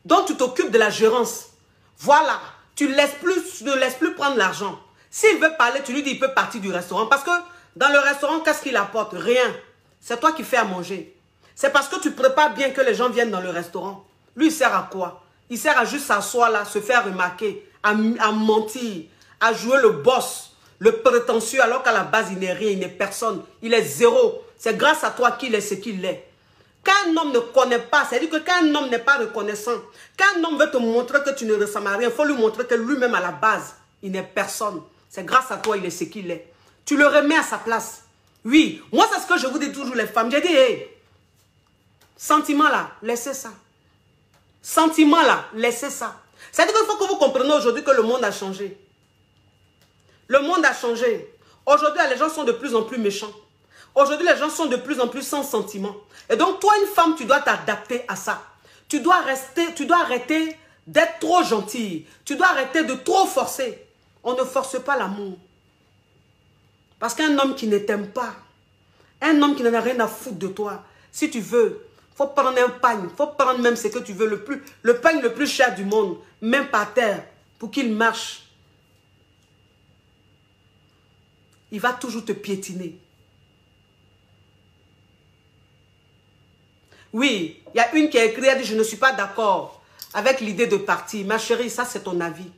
Donc, tu t'occupes de la gérance. Voilà. Tu ne laisses plus prendre l'argent. S'il veut parler, tu lui dis, il peut partir du restaurant. Parce que dans le restaurant, qu'est-ce qu'il apporte? Rien. C'est toi qui fais à manger. C'est parce que tu prépares bien que les gens viennent dans le restaurant. Lui, il sert à quoi? Il sert à juste s'asseoir là, se faire remarquer, à mentir, à jouer le boss, le prétentieux, alors qu'à la base, il n'est rien, il n'est personne. Il est zéro. C'est grâce à toi qu'il est ce qu'il est. Quand un homme ne connaît pas, c'est-à-dire que quand un homme n'est pas reconnaissant, quand un homme veut te montrer que tu ne ressembles à rien, il faut lui montrer que lui-même à la base, il n'est personne. C'est grâce à toi, il est ce qu'il est. Tu le remets à sa place. Oui, moi c'est ce que je vous dis toujours les femmes. J'ai dit, hey, sentiment là, laissez ça. Sentiment là, laissez ça. C'est-à-dire qu'il faut que vous compreniez aujourd'hui que le monde a changé. Le monde a changé. Aujourd'hui, les gens sont de plus en plus méchants. Aujourd'hui, les gens sont de plus en plus sans sentiment. Et donc, toi, une femme, tu dois t'adapter à ça. Tu dois arrêter d'être trop gentille. Tu dois arrêter de trop forcer. On ne force pas l'amour. Parce qu'un homme qui ne t'aime pas, un homme qui n'en a rien à foutre de toi, si tu veux, il faut prendre un pagne. Il faut prendre même ce que tu veux, le pagne le plus cher du monde, même par terre, pour qu'il marche. Il va toujours te piétiner. Oui, il y a une qui a écrit, elle dit, je ne suis pas d'accord avec l'idée de partir. Ma chérie, ça c'est ton avis.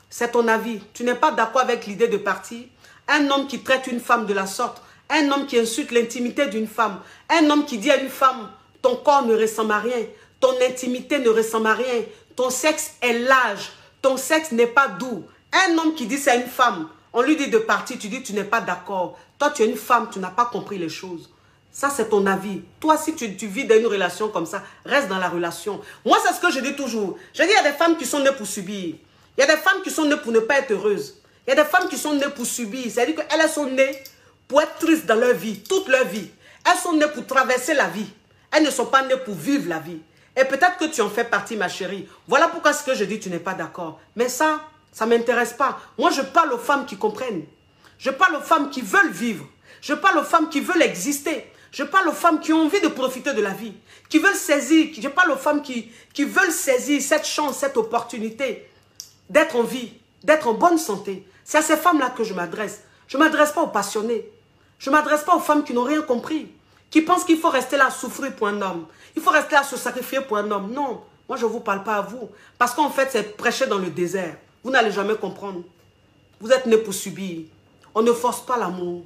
C'est ton avis. Tu n'es pas d'accord avec l'idée de partir. Un homme qui traite une femme de la sorte, un homme qui insulte l'intimité d'une femme, un homme qui dit à une femme, ton corps ne ressemble à rien, ton intimité ne ressemble à rien, ton sexe est large, ton sexe n'est pas doux. Un homme qui dit ça à une femme, on lui dit de partir, tu dis tu n'es pas d'accord. Toi tu es une femme, tu n'as pas compris les choses. Ça c'est ton avis. Toi si tu vis dans une relation comme ça, reste dans la relation. Moi c'est ce que je dis toujours. Je dis il y a des femmes qui sont nées pour subir. Il y a des femmes qui sont nées pour ne pas être heureuses. Il y a des femmes qui sont nées pour subir. C'est-à-dire qu'elles sont nées pour être tristes dans leur vie, toute leur vie. Elles sont nées pour traverser la vie. Elles ne sont pas nées pour vivre la vie. Et peut-être que tu en fais partie, ma chérie. Voilà pourquoi ce que je dis, tu n'es pas d'accord. Mais ça ne m'intéresse pas. Moi, je parle aux femmes qui comprennent. Je parle aux femmes qui veulent vivre. Je parle aux femmes qui veulent exister. Je parle aux femmes qui ont envie de profiter de la vie. Qui veulent saisir. Je parle aux femmes qui veulent saisir cette chance, cette opportunité d'être en vie. d'être en bonne santé. C'est à ces femmes-là que je m'adresse. Je ne m'adresse pas aux passionnés. Je ne m'adresse pas aux femmes qui n'ont rien compris. Qui pensent qu'il faut rester là à souffrir pour un homme. Il faut rester là à se sacrifier pour un homme. Non, moi je ne vous parle pas à vous. Parce qu'en fait, c'est prêcher dans le désert. Vous n'allez jamais comprendre. Vous êtes nés pour subir. On ne force pas l'amour.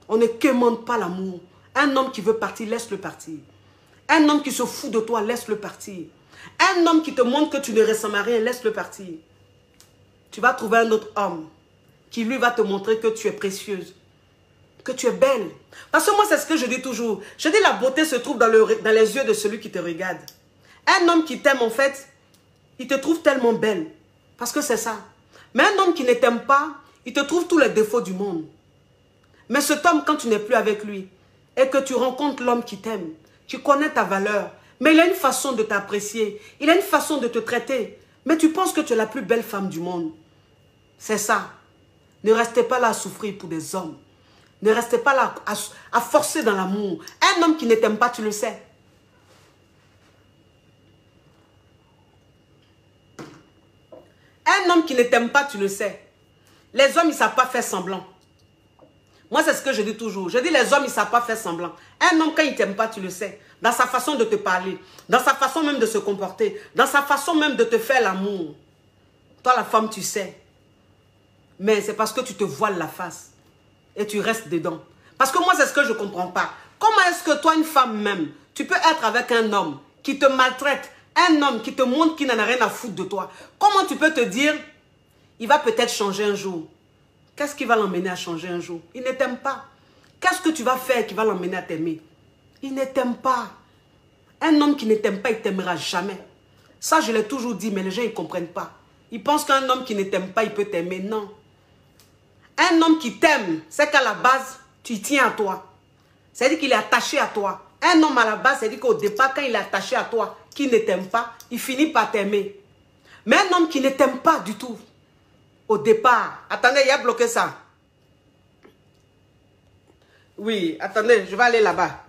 On ne quémande pas l'amour. Un homme qui veut partir, laisse-le partir. Un homme qui se fout de toi, laisse-le partir. Un homme qui te montre que tu ne ressembles à rien, laisse-le partir. Tu vas trouver un autre homme qui lui va te montrer que tu es précieuse, que tu es belle. Parce que moi, c'est ce que je dis toujours. Je dis la beauté se trouve dans les yeux de celui qui te regarde. Un homme qui t'aime, en fait, il te trouve tellement belle. Parce que c'est ça. Mais un homme qui ne t'aime pas, il te trouve tous les défauts du monde. Mais cet homme, quand tu n'es plus avec lui, et que tu rencontres l'homme qui t'aime, tu connais ta valeur, mais il a une façon de t'apprécier, il a une façon de te traiter, mais tu penses que tu es la plus belle femme du monde. C'est ça. Ne restez pas là à souffrir pour des hommes. Ne restez pas là à forcer dans l'amour. Un homme qui ne t'aime pas, tu le sais. Un homme qui ne t'aime pas, tu le sais. Les hommes, ils ne savent pas faire semblant. Moi, c'est ce que je dis toujours. Je dis les hommes, ils ne savent pas faire semblant. Un homme, quand il ne t'aime pas, tu le sais. Dans sa façon de te parler. Dans sa façon même de se comporter. Dans sa façon même de te faire l'amour. Toi, la femme, tu sais. Mais c'est parce que tu te voiles la face. Et tu restes dedans. Parce que moi, c'est ce que je ne comprends pas. Comment est-ce que toi, une femme même, tu peux être avec un homme qui te maltraite, un homme qui te montre qu'il n'en a rien à foutre de toi. Comment tu peux te dire, il va peut-être changer un jour? Qu'est-ce qui va l'emmener à changer un jour? Il ne t'aime pas. Qu'est-ce que tu vas faire qui va l'emmener à t'aimer? Il ne t'aime pas. Un homme qui ne t'aime pas, il ne t'aimera jamais. Ça, je l'ai toujours dit, mais les gens, ils ne comprennent pas. Ils pensent qu'un homme qui ne t'aime pas, il peut t'aimer. Non. Un homme qui t'aime, c'est qu'à la base, tu tiens à toi. C'est-à-dire qu'il est attaché à toi. Un homme à la base, c'est-à-dire qu'au départ, quand il est attaché à toi, qu'il ne t'aime pas, il finit par t'aimer. Mais un homme qui ne t'aime pas du tout, au départ, attendez, il a bloqué ça. Oui, attendez, je vais aller là-bas.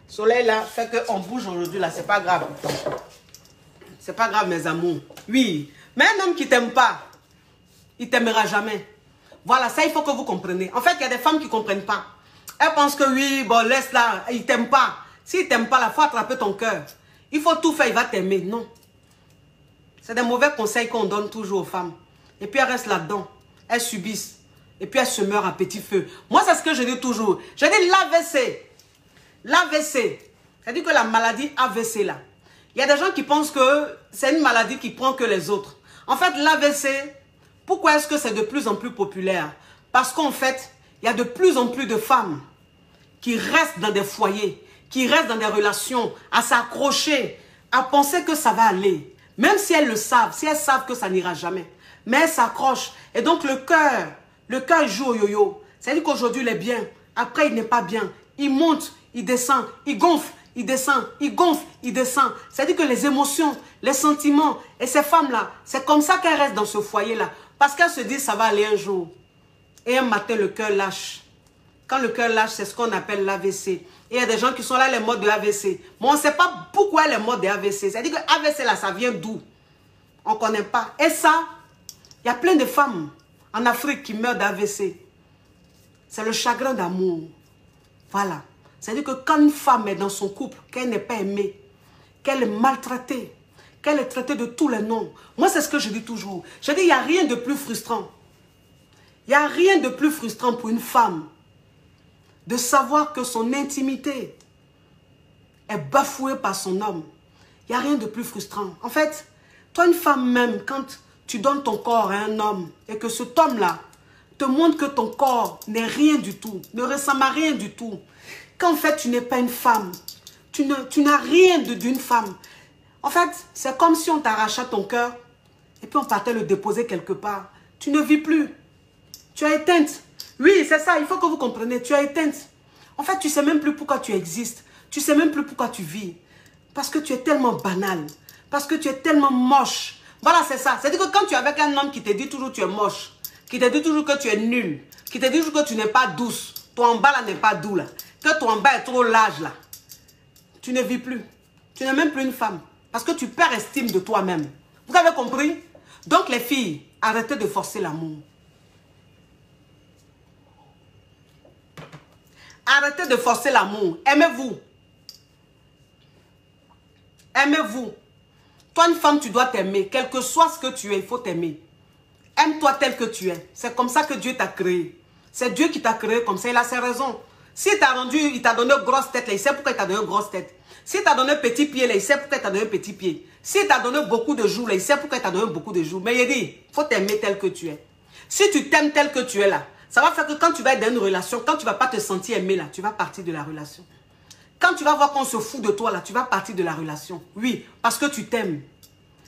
Soleil là, fait qu'on bouge aujourd'hui là, c'est pas grave. C'est pas grave mes amours. Oui, mais un homme qui t'aime pas, il t'aimera jamais. Voilà, ça il faut que vous compreniez. En fait, il y a des femmes qui ne comprennent pas. Elles pensent que oui, bon laisse là, il t'aime pas. S'il t'aime pas, il faut attraper ton cœur. Il faut tout faire, il va t'aimer. Non. C'est des mauvais conseils qu'on donne toujours aux femmes. Et puis elles restent là-dedans. Elles subissent. Et puis elles se meurent à petit feu. Moi, c'est ce que je dis toujours. Je dis l'AVC. L'AVC. C'est-à-dire que la maladie AVC là. Il y a des gens qui pensent que c'est une maladie qui prend que les autres. En fait, l'AVC, pourquoi est-ce que c'est de plus en plus populaire? Parce qu'en fait, il y a de plus en plus de femmes qui restent dans des foyers, qui restent dans des relations, à s'accrocher, à penser que ça va aller. Même si elles le savent, si elles savent que ça n'ira jamais. Mais elles s'accrochent. Et donc le cœur joue au yo-yo. C'est-à-dire qu'aujourd'hui il est bien, après il n'est pas bien. Il monte, il descend, il gonfle, il descend, il gonfle, il descend. C'est-à-dire que les émotions, les sentiments, et ces femmes-là, c'est comme ça qu'elles restent dans ce foyer-là. Parce qu'elles se disent ça va aller un jour. Et un matin, le cœur lâche. Quand le cœur lâche, c'est ce qu'on appelle l'AVC. Et il y a des gens qui sont là, les modes de AVC. Mais on ne sait pas pourquoi les modes de AVC. C'est-à-dire que AVC, là, ça vient d'où? On ne connaît pas. Et ça, il y a plein de femmes en Afrique qui meurent d'AVC. C'est le chagrin d'amour. Voilà. C'est-à-dire que quand une femme est dans son couple, qu'elle n'est pas aimée, qu'elle est maltraitée, qu'elle est traitée de tous les noms. Moi, c'est ce que je dis toujours. Je dis, il n'y a rien de plus frustrant. Il n'y a rien de plus frustrant pour une femme de savoir que son intimité est bafouée par son homme. Il n'y a rien de plus frustrant. En fait, toi, une femme même, quand tu donnes ton corps à un homme et que cet homme-là te montre que ton corps n'est rien du tout, ne ressemble à rien du tout, qu'en fait, tu n'es pas une femme, tu n'as rien d'une femme. En fait, c'est comme si on t'arrachait ton cœur et puis on partait le déposer quelque part. Tu ne vis plus. Tu as éteinte. Oui, c'est ça, il faut que vous compreniez. Tu as éteinte. En fait, tu ne sais même plus pourquoi tu existes. Tu ne sais même plus pourquoi tu vis. Parce que tu es tellement banal. Parce que tu es tellement moche. Voilà, c'est ça. C'est-à-dire que quand tu es avec un homme qui te dit toujours que tu es moche, qui te dit toujours que tu es nul, qui te dit toujours que tu n'es pas douce, toi en bas là n'est pas doux là, que toi en bas est trop large là, tu ne vis plus. Tu n'es même plus une femme. Parce que tu perds estime de toi-même. Vous avez compris? Donc les filles, arrêtez de forcer l'amour. Arrêtez de forcer l'amour. Aimez-vous. Aimez-vous. Toi, une femme, tu dois t'aimer. Quel que soit ce que tu es, il faut t'aimer. Aime-toi tel que tu es. C'est comme ça que Dieu t'a créé. C'est Dieu qui t'a créé comme ça. Il a ses raisons. S'il t'a rendu, il t'a donné grosse tête, là, il sait pourquoi il t'a donné grosse tête. S'il t'a donné petit pied, là, il sait pourquoi il t'a donné petit pied. S'il t'a donné beaucoup de jours, là, il sait pourquoi il t'a donné beaucoup de jours. Mais il dit, il faut t'aimer tel que tu es. Si tu t'aimes tel que tu es là, ça va faire que quand tu vas être dans une relation, quand tu ne vas pas te sentir aimé là, tu vas partir de la relation. Quand tu vas voir qu'on se fout de toi là, tu vas partir de la relation. Oui, parce que tu t'aimes.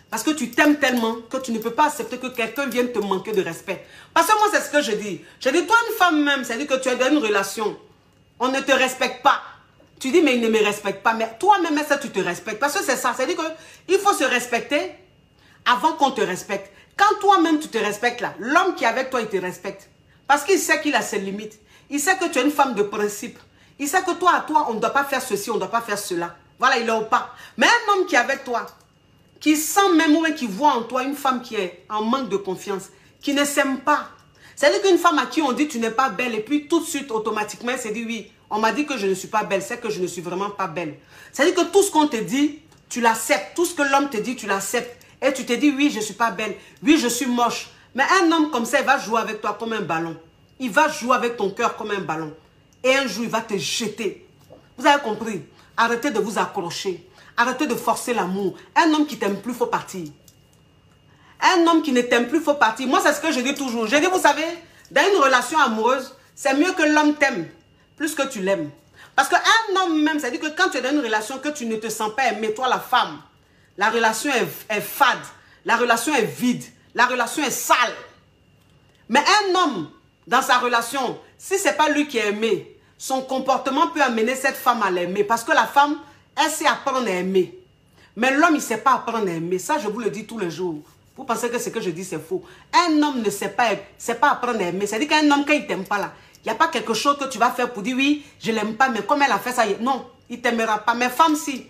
Parce que tu t'aimes tellement que tu ne peux pas accepter que quelqu'un vienne te manquer de respect. Parce que moi, c'est ce que je dis. Je dis, toi, une femme même, c'est-à-dire que tu es dans une relation. On ne te respecte pas. Tu dis, mais il ne me respecte pas. Mais toi-même, ça, tu te respectes. Parce que c'est ça. C'est-à-dire qu'il faut se respecter avant qu'on te respecte. Quand toi-même, tu te respectes là, l'homme qui est avec toi, il te respecte. Parce qu'il sait qu'il a ses limites. Il sait que tu es une femme de principe. Il sait que toi, à toi, on ne doit pas faire ceci, on ne doit pas faire cela. Voilà, il est au pas. Mais un homme qui est avec toi, qui sent même ou qui voit en toi une femme qui est en manque de confiance, qui ne s'aime pas. C'est-à-dire qu'une femme à qui on dit tu n'es pas belle et puis tout de suite, automatiquement, elle s'est dit oui, on m'a dit que je ne suis pas belle, c'est que je ne suis vraiment pas belle. C'est-à-dire que tout ce qu'on te dit, tu l'acceptes. Tout ce que l'homme te dit, tu l'acceptes. Et tu te dis oui, je ne suis pas belle, oui, je suis moche. Mais un homme comme ça, il va jouer avec toi comme un ballon. Il va jouer avec ton cœur comme un ballon. Et un jour, il va te jeter. Vous avez compris? Arrêtez de vous accrocher. Arrêtez de forcer l'amour. Un homme qui t'aime plus, il faut partir. Un homme qui ne t'aime plus, il faut partir. Moi, c'est ce que je dis toujours. Je dis, vous savez, dans une relation amoureuse, c'est mieux que l'homme t'aime plus que tu l'aimes. Parce qu'un homme même, c'est-à-dire que quand tu es dans une relation que tu ne te sens pas aimé, toi la femme, la relation est fade, la relation est vide, la relation est sale. Mais un homme, dans sa relation, si ce n'est pas lui qui est aimé, son comportement peut amener cette femme à l'aimer. Parce que la femme, elle sait apprendre à aimer. Mais l'homme, il ne sait pas apprendre à aimer. Ça, je vous le dis tous les jours. Vous pensez que ce que je dis, c'est faux. Un homme ne sait pas apprendre à aimer. C'est-à-dire qu'un homme, quand il ne t'aime pas là, il n'y a pas quelque chose que tu vas faire pour dire oui, je ne l'aime pas, mais comme elle a fait ça, non, il ne t'aimera pas. Mais femme, si.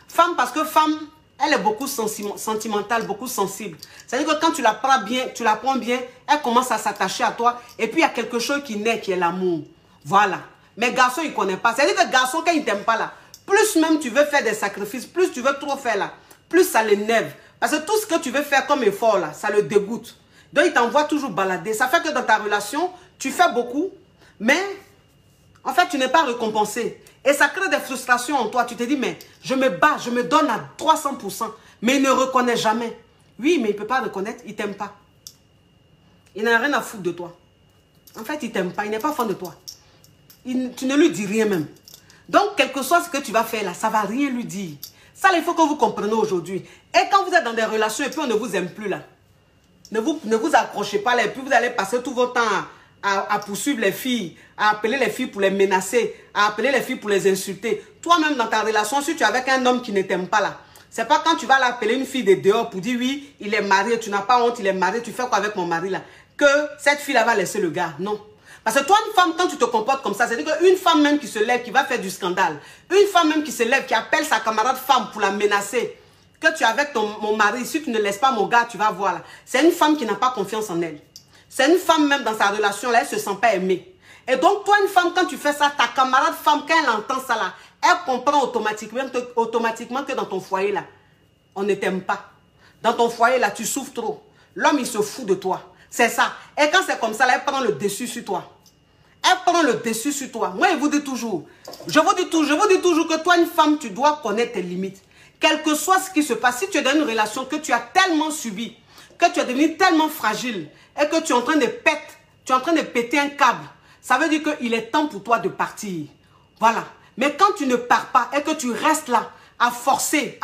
Femme, parce que femme, elle est beaucoup sentimentale, beaucoup sensible. C'est-à-dire que quand tu la prends bien, elle commence à s'attacher à toi. Et puis, il y a quelque chose qui naît, qui est l'amour. Voilà. Mais garçon, il ne connaît pas. C'est-à-dire que garçon, quand il ne t'aime pas là, plus même tu veux faire des sacrifices, plus tu veux trop faire là, plus ça l'énerve. Parce que tout ce que tu veux faire comme effort là, ça le dégoûte. Donc, il t'envoie toujours balader. Ça fait que dans ta relation, tu fais beaucoup, mais en fait, tu n'es pas récompensé. Et ça crée des frustrations en toi. Tu te dis, mais je me bats, je me donne à 300%. Mais il ne reconnaît jamais. Oui, mais il ne peut pas reconnaître, il ne t'aime pas. Il n'a rien à foutre de toi. En fait, il ne t'aime pas, il n'est pas fan de toi. Tu ne lui dis rien même. Donc, quel que soit ce que tu vas faire là, ça ne va rien lui dire. Ça, il faut que vous compreniez aujourd'hui. Et quand vous êtes dans des relations et puis on ne vous aime plus là, ne vous accrochez pas là. Et puis vous allez passer tout votre temps à poursuivre les filles, à appeler les filles pour les menacer, à appeler les filles pour les insulter. Toi-même dans ta relation, si tu es avec un homme qui ne t'aime pas là, c'est pas quand tu vas l'appeler une fille de dehors pour dire oui, il est marié, tu n'as pas honte, il est marié, tu fais quoi avec mon mari là, que cette fille là va laisser le gars. Non. Parce que toi, une femme, quand tu te comportes comme ça, c'est-à-dire qu'une femme même qui se lève, qui va faire du scandale, une femme même qui se lève, qui appelle sa camarade femme pour la menacer, que tu es avec mon mari, si tu ne laisses pas mon gars, tu vas voir là. C'est une femme qui n'a pas confiance en elle. C'est une femme même dans sa relation, là, elle ne se sent pas aimée. Et donc, toi, une femme, quand tu fais ça, ta camarade femme, quand elle entend ça là, elle comprend automatiquement que dans ton foyer là, on ne t'aime pas. Dans ton foyer là, tu souffres trop. L'homme, il se fout de toi. C'est ça. Et quand c'est comme ça, là, elle prend le dessus sur toi. Elle prend le dessus sur toi. Moi, je vous dis toujours que toi, une femme, tu dois connaître tes limites. Quel que soit ce qui se passe, si tu es dans une relation que tu as tellement subi, que tu es devenu tellement fragile et que tu es en train de péter un câble, ça veut dire qu'il est temps pour toi de partir. Voilà. Mais quand tu ne pars pas et que tu restes là, à forcer,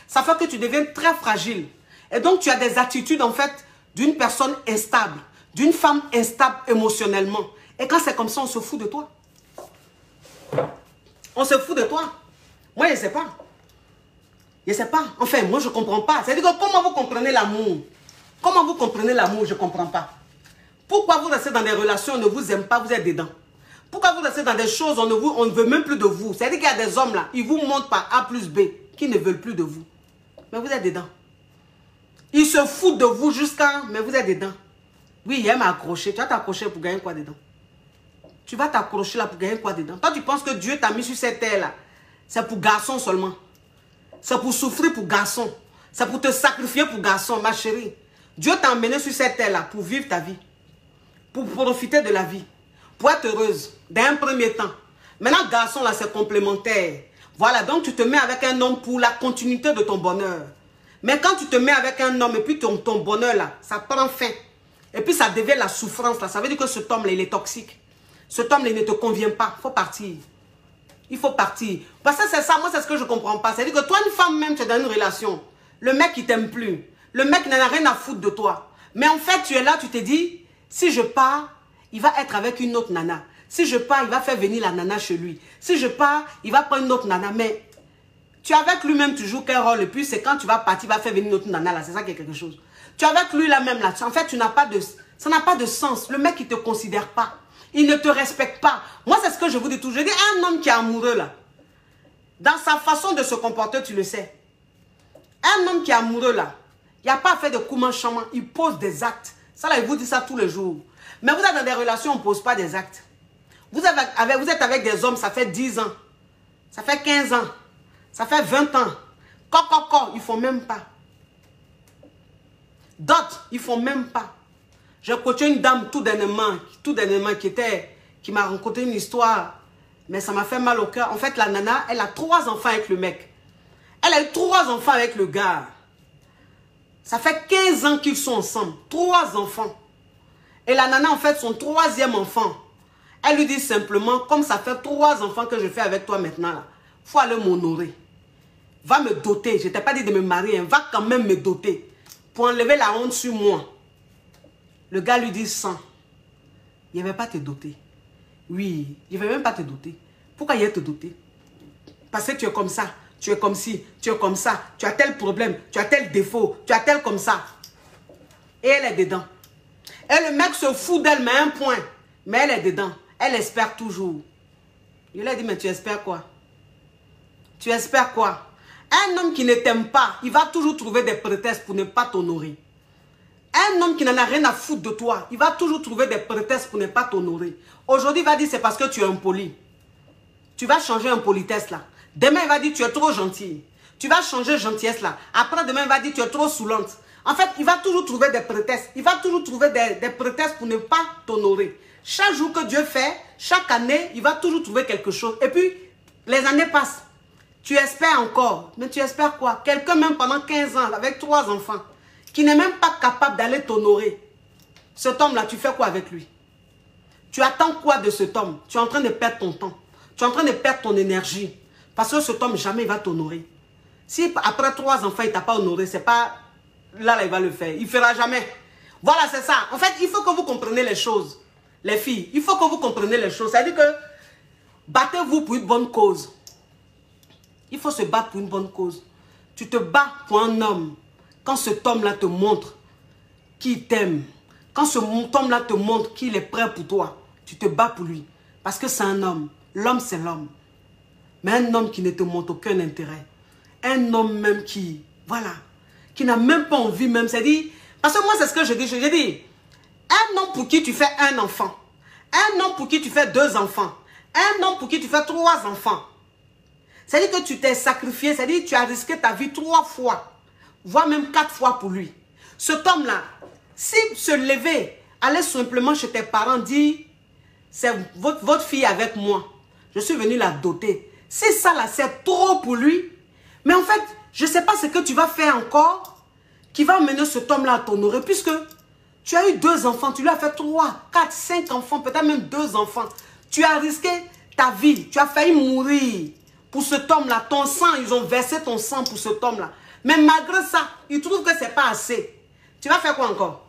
ça fait que tu deviens très fragile. Et donc, tu as des attitudes, en fait, d'une personne instable, d'une femme instable émotionnellement. Et quand c'est comme ça, on se fout de toi. On se fout de toi. Moi, je ne sais pas. Je ne sais pas. Enfin, moi, je ne comprends pas. C'est-à-dire que comment vous comprenez l'amour? Comment vous comprenez l'amour? Je ne comprends pas. Pourquoi vous restez dans des relations, on ne vous aime pas, vous êtes dedans? Pourquoi vous restez dans des choses, on ne veut même plus de vous? C'est-à-dire qu'il y a des hommes là, ils vous montrent par A plus B, qui ne veulent plus de vous. Mais vous êtes dedans. Il se fout de vous jusqu'à... Mais vous êtes dedans. Oui, il aime accrocher. Tu vas t'accrocher pour gagner quoi dedans? Tu vas t'accrocher là pour gagner quoi dedans? Toi, tu penses que Dieu t'a mis sur cette terre-là. C'est pour garçon seulement. C'est pour souffrir pour garçon. C'est pour te sacrifier pour garçon, ma chérie. Dieu t'a emmené sur cette terre-là pour vivre ta vie. Pour profiter de la vie. Pour être heureuse. D'un premier temps. Maintenant, garçon, là, c'est complémentaire. Voilà, donc tu te mets avec un homme pour la continuité de ton bonheur. Mais quand tu te mets avec un homme et puis ton bonheur, là, ça prend fin. Et puis ça devient la souffrance, là. Ça veut dire que cet homme-là, il est toxique. Cet homme-là, il ne te convient pas. Il faut partir. Il faut partir. Parce que c'est ça, moi, c'est ce que je ne comprends pas. C'est-à-dire que toi, une femme même, tu es dans une relation. Le mec, il ne t'aime plus. Le mec n'en a rien à foutre de toi. Mais en fait, tu es là, tu te dis, si je pars, il va être avec une autre nana. Si je pars, il va faire venir la nana chez lui. Si je pars, il va prendre une autre nana. Mais tu es avec lui-même, tu joues quel rôle? Et puis, c'est quand tu vas partir, il va faire venir une autre nana, là. C'est ça qui est quelque chose. Tu es avec lui là même, là. En fait, tu n'as pas de... Ça n'a pas de sens. Le mec, il ne te considère pas. Il ne te respecte pas. Moi, c'est ce que je vous dis toujours. Je dis, un homme qui est amoureux, là, dans sa façon de se comporter, tu le sais. Un homme qui est amoureux, là, il n'y a pas à faire de coups-chamans. Il pose des actes. Ça, là, il vous dit ça tous les jours. Mais vous êtes dans des relations, on ne pose pas des actes. Vous êtes avec des hommes, ça fait 10 ans. Ça fait 15 ans. Ça fait 20 ans. Ils ne font même pas. D'autres, ils ne font même pas. J'ai coaché une dame tout dernièrement qui m'a raconté une histoire. Mais ça m'a fait mal au cœur. En fait, la nana, elle a 3 enfants avec le mec. Elle a eu 3 enfants avec le gars. Ça fait 15 ans qu'ils sont ensemble. 3 enfants. Et la nana, en fait, son 3e enfant. Elle lui dit simplement, comme ça fait 3 enfants que je fais avec toi maintenant, là, faut aller m'honorer. Va me doter. Je ne t'ai pas dit de me marier. Hein. Va quand même me doter. Pour enlever la honte sur moi. Le gars lui dit 100. Il ne va pas te doter. Oui, il ne va même pas te doter. Pourquoi il va te doter? Parce que tu es comme ça. Tu es comme ci. Tu es comme ça. Tu as tel problème. Tu as tel défaut. Tu as tel comme ça. Et elle est dedans. Et le mec se fout d'elle, mais un point. Mais elle est dedans. Elle espère toujours. Je lui ai dit, mais tu espères quoi? Tu espères quoi? Un homme qui ne t'aime pas, il va toujours trouver des prétextes pour ne pas t'honorer. Un homme qui n'en a rien à foutre de toi, il va toujours trouver des prétextes pour ne pas t'honorer. Aujourd'hui, il va dire, c'est parce que tu es impoli. Tu vas changer impolitesse là. Demain, il va dire, tu es trop gentil. Tu vas changer gentillesse là. Après, demain, il va dire, tu es trop saoulante. En fait, il va toujours trouver des prétextes. Il va toujours trouver des prétextes pour ne pas t'honorer. Chaque jour que Dieu fait, chaque année, il va toujours trouver quelque chose. Et puis, les années passent. Tu espères encore. Mais tu espères quoi? Quelqu'un même pendant 15 ans, avec 3 enfants, qui n'est même pas capable d'aller t'honorer. Cet homme-là, tu fais quoi avec lui? Tu attends quoi de cet homme? Tu es en train de perdre ton temps. Tu es en train de perdre ton énergie. Parce que cet homme, jamais il va t'honorer. Si après 3 enfants, il ne t'a pas honoré, c'est pas... Là, il va le faire. Il ne fera jamais. Voilà, c'est ça. En fait, il faut que vous compreniez les choses. Les filles, il faut que vous compreniez les choses. C'est-à-dire que battez-vous pour une bonne cause. Il faut se battre pour une bonne cause. Tu te bats pour un homme. Quand cet homme-là te montre qu'il t'aime, quand ce homme-là te montre qu'il est prêt pour toi, tu te bats pour lui. Parce que c'est un homme. L'homme, c'est l'homme. Mais un homme qui ne te montre aucun intérêt. Un homme même qui, voilà, qui n'a même pas envie même. C'est-à-dire, parce que moi, c'est ce que je dis. Je dis, un homme pour qui tu fais un enfant. Un homme pour qui tu fais 2 enfants. Un homme pour qui tu fais 3 enfants. C'est-à-dire que tu t'es sacrifié. C'est-à-dire que tu as risqué ta vie 3 fois. Voire même 4 fois pour lui. Cet homme-là, s'il se levait, allait simplement chez tes parents, dire, c'est votre fille avec moi. Je suis venu la doter. Si ça là, c'est trop pour lui. Mais en fait, je ne sais pas ce que tu vas faire encore qui va amener cet homme-là à t'honorer. Puisque tu as eu 2 enfants, tu lui as fait 3, 4, 5 enfants, peut-être même 2 enfants. Tu as risqué ta vie. Tu as failli mourir pour cet homme-là. Ton sang, ils ont versé ton sang pour cet homme-là. Mais malgré ça, ils trouvent que ce n'est pas assez. Tu vas faire quoi encore?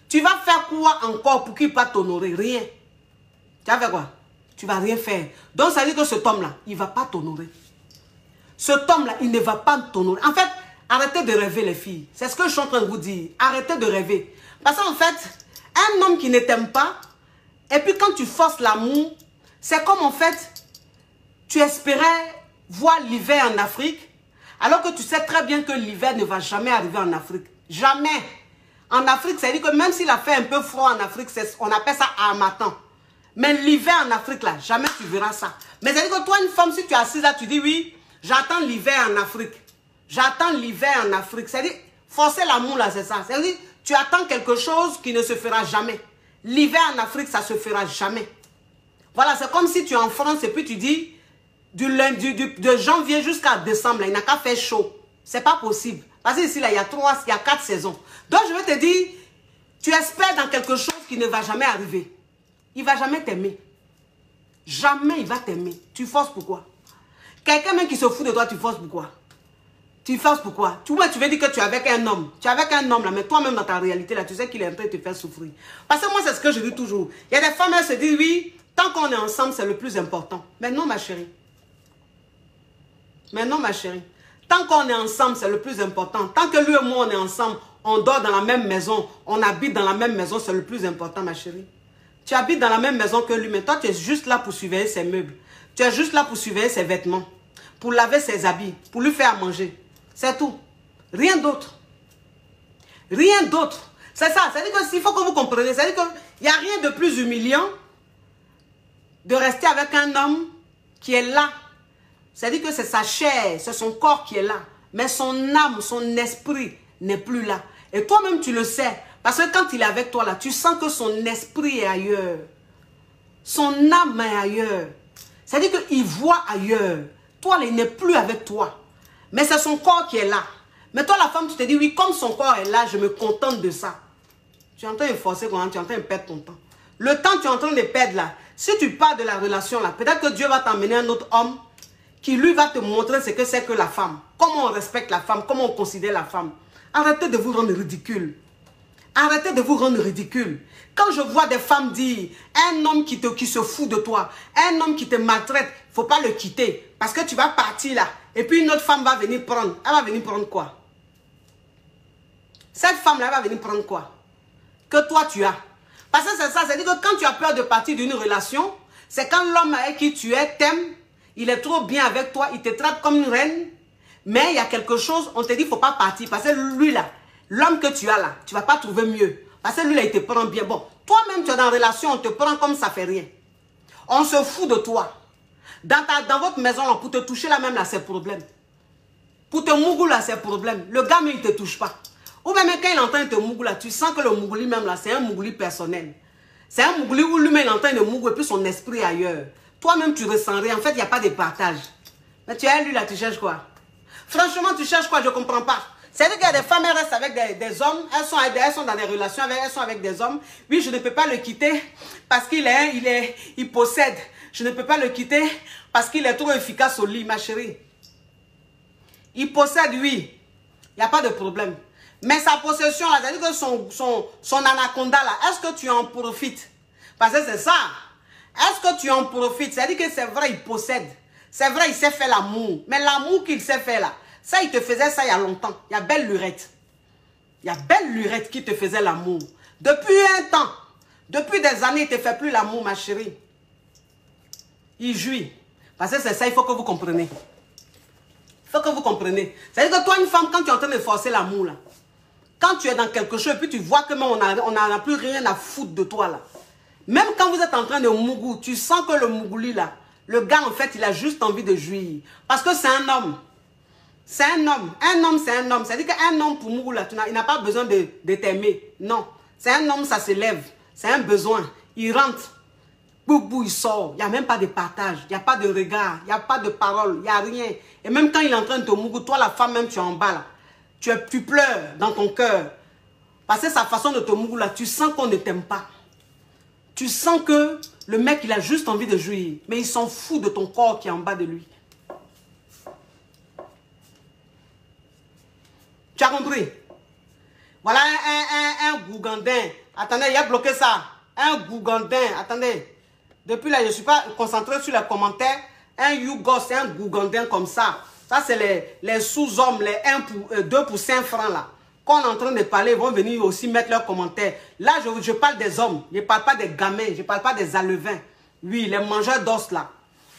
Tu vas faire quoi encore pour qu'il puisse t'honorer? Rien. Tu vas faire quoi? Tu ne vas rien faire. Donc ça veut dire que cet homme-là, il ne va pas t'honorer. Cet homme-là, il ne va pas t'honorer. En fait, arrêtez de rêver les filles. C'est ce que je suis en train de vous dire. Arrêtez de rêver. Parce qu'en fait, un homme qui ne t'aime pas, et puis quand tu forces l'amour, c'est comme en fait, tu espérais voir l'hiver en Afrique. Alors que tu sais très bien que l'hiver ne va jamais arriver en Afrique. Jamais. En Afrique, ça veut dire que même s'il a fait un peu froid en Afrique, on appelle ça harmattan. Mais l'hiver en Afrique, là, jamais tu verras ça. Mais ça veut dire que toi, une femme, si tu es assise là, tu dis oui, j'attends l'hiver en Afrique. J'attends l'hiver en Afrique. C'est-à-dire, forcer l'amour là, c'est ça. C'est-à-dire, tu attends quelque chose qui ne se fera jamais. L'hiver en Afrique, ça ne se fera jamais. Voilà, c'est comme si tu es en France et puis tu dis, de janvier jusqu'à décembre, là, il n'a qu'à faire chaud. C'est pas possible. Parce qu'ici, là, il y a 4 saisons. Donc, je vais te dire, tu espères dans quelque chose qui ne va jamais arriver. Il ne va jamais t'aimer. Jamais il va t'aimer. Tu forces pourquoi? Quelqu'un même qui se fout de toi, tu forces pourquoi? Tu forces pourquoi? Tu veux dire que tu es avec un homme. Tu es avec un homme là, mais toi-même dans ta réalité là, tu sais qu'il est en train de te faire souffrir. Parce que moi, c'est ce que je dis toujours. Il y a des femmes, elles se disent, oui, tant qu'on est ensemble, c'est le plus important. Mais non, ma chérie. Mais non, ma chérie. Tant qu'on est ensemble, c'est le plus important. Tant que lui et moi, on est ensemble, on dort dans la même maison, on habite dans la même maison, c'est le plus important, ma chérie. Tu habites dans la même maison que lui, mais toi, tu es juste là pour surveiller ses meubles. Tu es juste là pour surveiller ses vêtements, pour laver ses habits, pour lui faire manger. C'est tout. Rien d'autre. Rien d'autre. C'est ça. C'est-à-dire qu'il faut que vous compreniez. C'est-à-dire qu'il n'y a rien de plus humiliant de rester avec un homme qui est là. C'est-à-dire que c'est sa chair, c'est son corps qui est là. Mais son âme, son esprit n'est plus là. Et toi-même, tu le sais. Parce que quand il est avec toi là, tu sens que son esprit est ailleurs. Son âme est ailleurs. C'est-à-dire qu'il voit ailleurs. Toi, il n'est plus avec toi. Mais c'est son corps qui est là. Mais toi, la femme, tu te dis, oui, comme son corps est là, je me contente de ça. Tu es en train de forcer, tu es en train de perdre ton temps. Le temps que tu es en train de perdre là, si tu pars de la relation là, peut-être que Dieu va t'emmener un autre homme qui lui va te montrer ce que c'est que la femme. Comment on respecte la femme, comment on considère la femme. Arrêtez de vous rendre ridicule. Arrêtez de vous rendre ridicule. Quand je vois des femmes dire, un homme qui se fout de toi, un homme qui te maltraite, il ne faut pas le quitter. Parce que tu vas partir là. Et puis une autre femme va venir prendre. Elle va venir prendre quoi? Cette femme-là va venir prendre quoi? Que toi tu as. Parce que c'est ça, c'est-à-dire que quand tu as peur de partir d'une relation, c'est quand l'homme avec qui tu es t'aime, il est trop bien avec toi, il te traite comme une reine, mais il y a quelque chose, on te dit, il ne faut pas partir. Parce que lui là, l'homme que tu as là, tu ne vas pas trouver mieux. Parce que lui là, il te prend bien. Bon, toi-même, tu es dans la relation, on te prend comme ça fait rien. On se fout de toi. Dans votre maison, là, pour te toucher là même, là, c'est problème. Pour te mougou là, c'est problème. Le gars, mais il ne te touche pas. Ou même quand il est en train de te mougou là, tu sens que le mougouli même là, c'est un mougouli personnel. C'est un mougouli où lui-même il est en train de mougou et puis son esprit est ailleurs. Toi-même, tu ressens rien. En fait, il n'y a pas de partage. Mais tu es lui là, tu cherches quoi? Franchement, tu cherches quoi? Je ne comprends pas. C'est-à-dire qu'il y a des femmes, elles restent avec des hommes, elles sont dans des relations, elles sont avec des hommes. Oui, je ne peux pas le quitter parce il possède. Je ne peux pas le quitter parce qu'il est trop efficace au lit, ma chérie. Il possède, oui. Il n'y a pas de problème. Mais sa possession, là, c'est-à-dire que son anaconda, là, est-ce que tu en profites? Parce que c'est ça. Est-ce que tu en profites? C'est-à-dire que c'est vrai, il possède. C'est vrai, il sait faire l'amour. Mais l'amour qu'il sait faire, là, ça, il te faisait ça il y a longtemps. Il y a belle lurette. Il y a belle lurette qui te faisait l'amour. Depuis un temps. Depuis des années, il ne te fait plus l'amour, ma chérie. Il jouit. Parce que c'est ça, il faut que vous compreniez. Il faut que vous compreniez. C'est-à-dire que toi, une femme, quand tu es en train de forcer l'amour, là, quand tu es dans quelque chose, et puis tu vois que même on n'a plus rien à foutre de toi, là. Même quand vous êtes en train de mougou, tu sens que le mougouli, là, le gars, en fait, il a juste envie de jouir. Parce que c'est un homme. C'est un homme. Un homme, c'est un homme. C'est-à-dire qu'un homme, pour mougou, là, il n'a pas besoin de t'aimer. Non. C'est un homme, ça se lève. C'est un besoin. Il rentre. Boubou, il sort. Il n'y a même pas de partage. Il n'y a pas de regard. Il n'y a pas de parole. Il n'y a rien. Et même quand il est en train de te mougou, toi, la femme, même, tu es en bas, là. Tu pleures dans ton cœur. Parce que sa façon de te mougou, là, tu sens qu'on ne t'aime pas. Tu sens que le mec, il a juste envie de jouir. Mais il s'en fout de ton corps qui est en bas de lui. Tu as compris? Voilà un Gougandin. Attendez, il a bloqué ça. Un Gougandin. Attendez. Depuis là, je ne suis pas concentré sur les commentaires. Un Yougos, c'est un Gougandin comme ça. Ça, c'est les sous-hommes, les 2 pour 5 francs là. Quand on est en train de parler, ils vont venir aussi mettre leurs commentaires. Là, je parle des hommes. Je ne parle pas des gamins. Je ne parle pas des alevins. Oui, les mangeurs d'os là.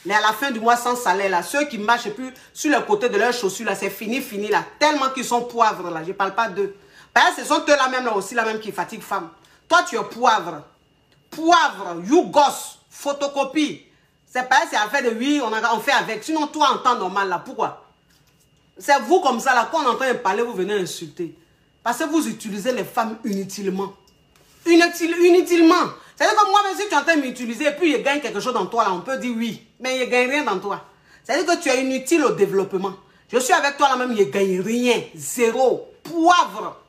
Mais à la fin du mois sans salaire, là, ceux qui marchent et puis sur le côté de leurs chaussures, là, c'est fini, fini, là. Tellement qu'ils sont poivres, là. Je ne parle pas d'eux. Parce que ce sont eux là même, là aussi, là même qui fatiguent femmes. Toi, tu es poivre. Poivre, you gosse, photocopie. C'est pas c'est affaire de oui, on fait avec. Sinon, toi, en temps normal, là, pourquoi? C'est vous comme ça, là, quand on entend parler, vous venez insulter. Parce que vous utilisez les femmes inutilement. Inutilement. C'est-à-dire que moi-même, si tu entends m'utiliser et puis il gagne quelque chose dans toi, là, on peut dire oui. Mais il ne gagne rien dans toi. C'est-à-dire que tu es inutile au développement. Je suis avec toi là-même, il ne gagne rien. Zéro. Poivre.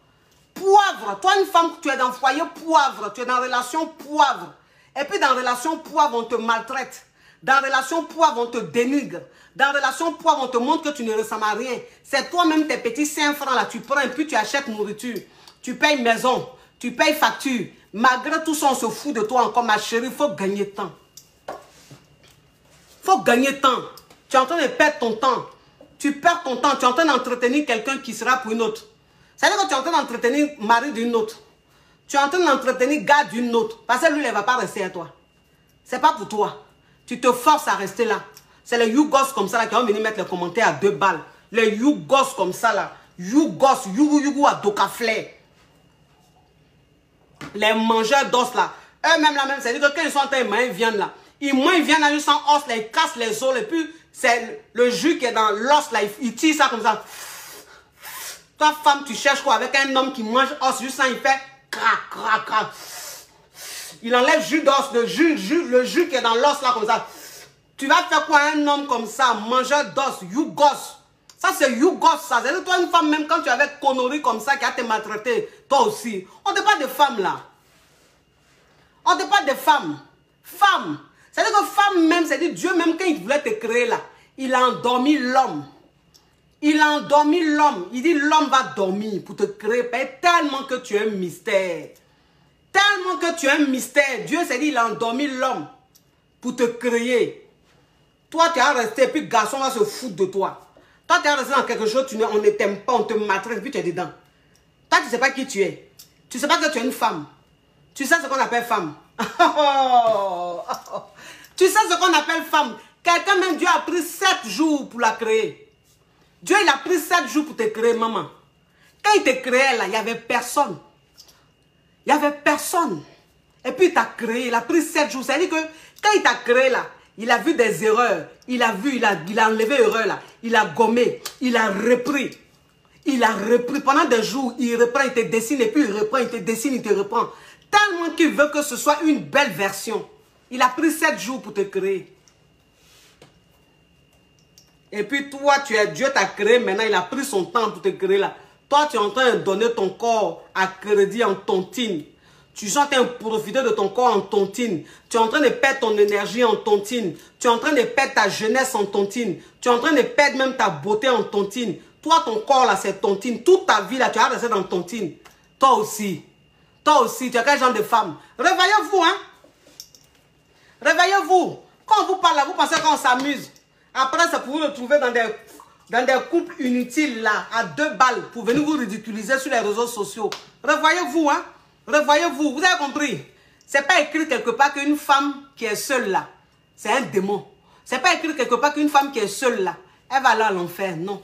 Poivre. Toi, une femme, tu es dans le foyer poivre. Tu es dans relation poivre. Et puis dans relation poivre, on te maltraite. Dans relation poivre, on te dénigre. Dans relation poivre, on te montre que tu ne ressembles à rien. C'est toi-même tes petits 5 francs là, tu prends et puis tu achètes nourriture. Tu payes maison. Tu payes facture. Malgré tout ça, on se fout de toi encore, ma chérie. Il faut gagner temps. Il faut gagner temps. Tu es en train de perdre ton temps. Tu perds ton temps. Tu es en train d'entretenir quelqu'un qui sera pour une autre. C'est-à-dire que tu es en train d'entretenir mari d'une autre. Tu es en train d'entretenir gars d'une autre. Parce que lui, il ne va pas rester à toi. Ce n'est pas pour toi. Tu te forces à rester là. C'est les you-gosses comme ça là, qui vont venir mettre les commentaires à 2 balles. Les you-gosses comme ça là. You-gosses, you-you à Docaflé. Les mangeurs d'os là, eux-mêmes là même, c'est-à-dire que quand ils sont en train de manger viande là, ils mangent viande là, ils sont os là, ils cassent les os et puis c'est le jus qui est dans l'os là, ils tirent ça comme ça. Toi femme, tu cherches quoi avec un homme qui mange os, juste ça il fait crac, crac, crac. Il enlève jus d'os, le jus qui est dans l'os là comme ça. Tu vas faire quoi un homme comme ça, mangeur d'os, you gosse. Ça, c'est you gosse, ça. C'est-à-dire, toi, une femme, même quand tu avais conneries comme ça, qui a te maltraité, toi aussi. On ne parle pas de femmes, là. On ne parle pas de femmes. Femmes. C'est-à-dire que femme, même, c'est-à-dire, Dieu, même quand il voulait te créer, là, il a endormi l'homme. Il a endormi l'homme. Il dit, l'homme va dormir pour te créer. Tellement que tu es un mystère. Tellement que tu es un mystère. Dieu s'est dit, il a endormi l'homme pour te créer. Toi, tu as resté, et puis garçon va se foutre de toi. Toi, tu es resté dans quelque chose, on ne t'aime pas, on te maltraite, puis tu es dedans. Toi, tu ne sais pas qui tu es. Tu ne sais pas que tu es une femme. Tu sais ce qu'on appelle femme. Tu sais ce qu'on appelle femme. Quelqu'un, même Dieu a pris 7 jours pour la créer. Dieu, il a pris 7 jours pour te créer, maman. Quand il te créait, là, il n'y avait personne. Il n'y avait personne. Et puis, il t'a créé, il a pris 7 jours. C'est-à-dire que quand il t'a créé, là, il a vu des erreurs. Il a vu, il a enlevé erreur là. Il a gommé. Il a repris. Il a repris. Pendant des jours, il reprend, il te dessine. Et puis il reprend, il te dessine, il te reprend. Tellement qu'il veut que ce soit une belle version. Il a pris 7 jours pour te créer. Et puis toi, Dieu t'a créé. Maintenant, il a pris son temps pour te créer là. Toi, tu es en train de donner ton corps à crédit en tontine. Tu es en train de profiter de ton corps en tontine. Tu es en train de perdre ton énergie en tontine. Tu es en train de perdre ta jeunesse en tontine. Tu es en train de perdre même ta beauté en tontine. Toi, ton corps là, c'est tontine. Toute ta vie là, tu as resté dans tontine. Toi aussi. Toi aussi, tu es quel genre de femme? Réveillez-vous, hein? Réveillez-vous. Quand on vous parle là, vous pensez qu'on s'amuse. Après, c'est pour vous retrouver dans des couples inutiles là, à 2 balles, pour venir vous ridiculiser sur les réseaux sociaux. Réveillez-vous, hein? Revoyez-vous, vous avez compris? C'est pas écrit quelque part qu'une femme qui est seule là, c'est un démon. C'est pas écrit quelque part qu'une femme qui est seule là, elle va aller à l'enfer, non.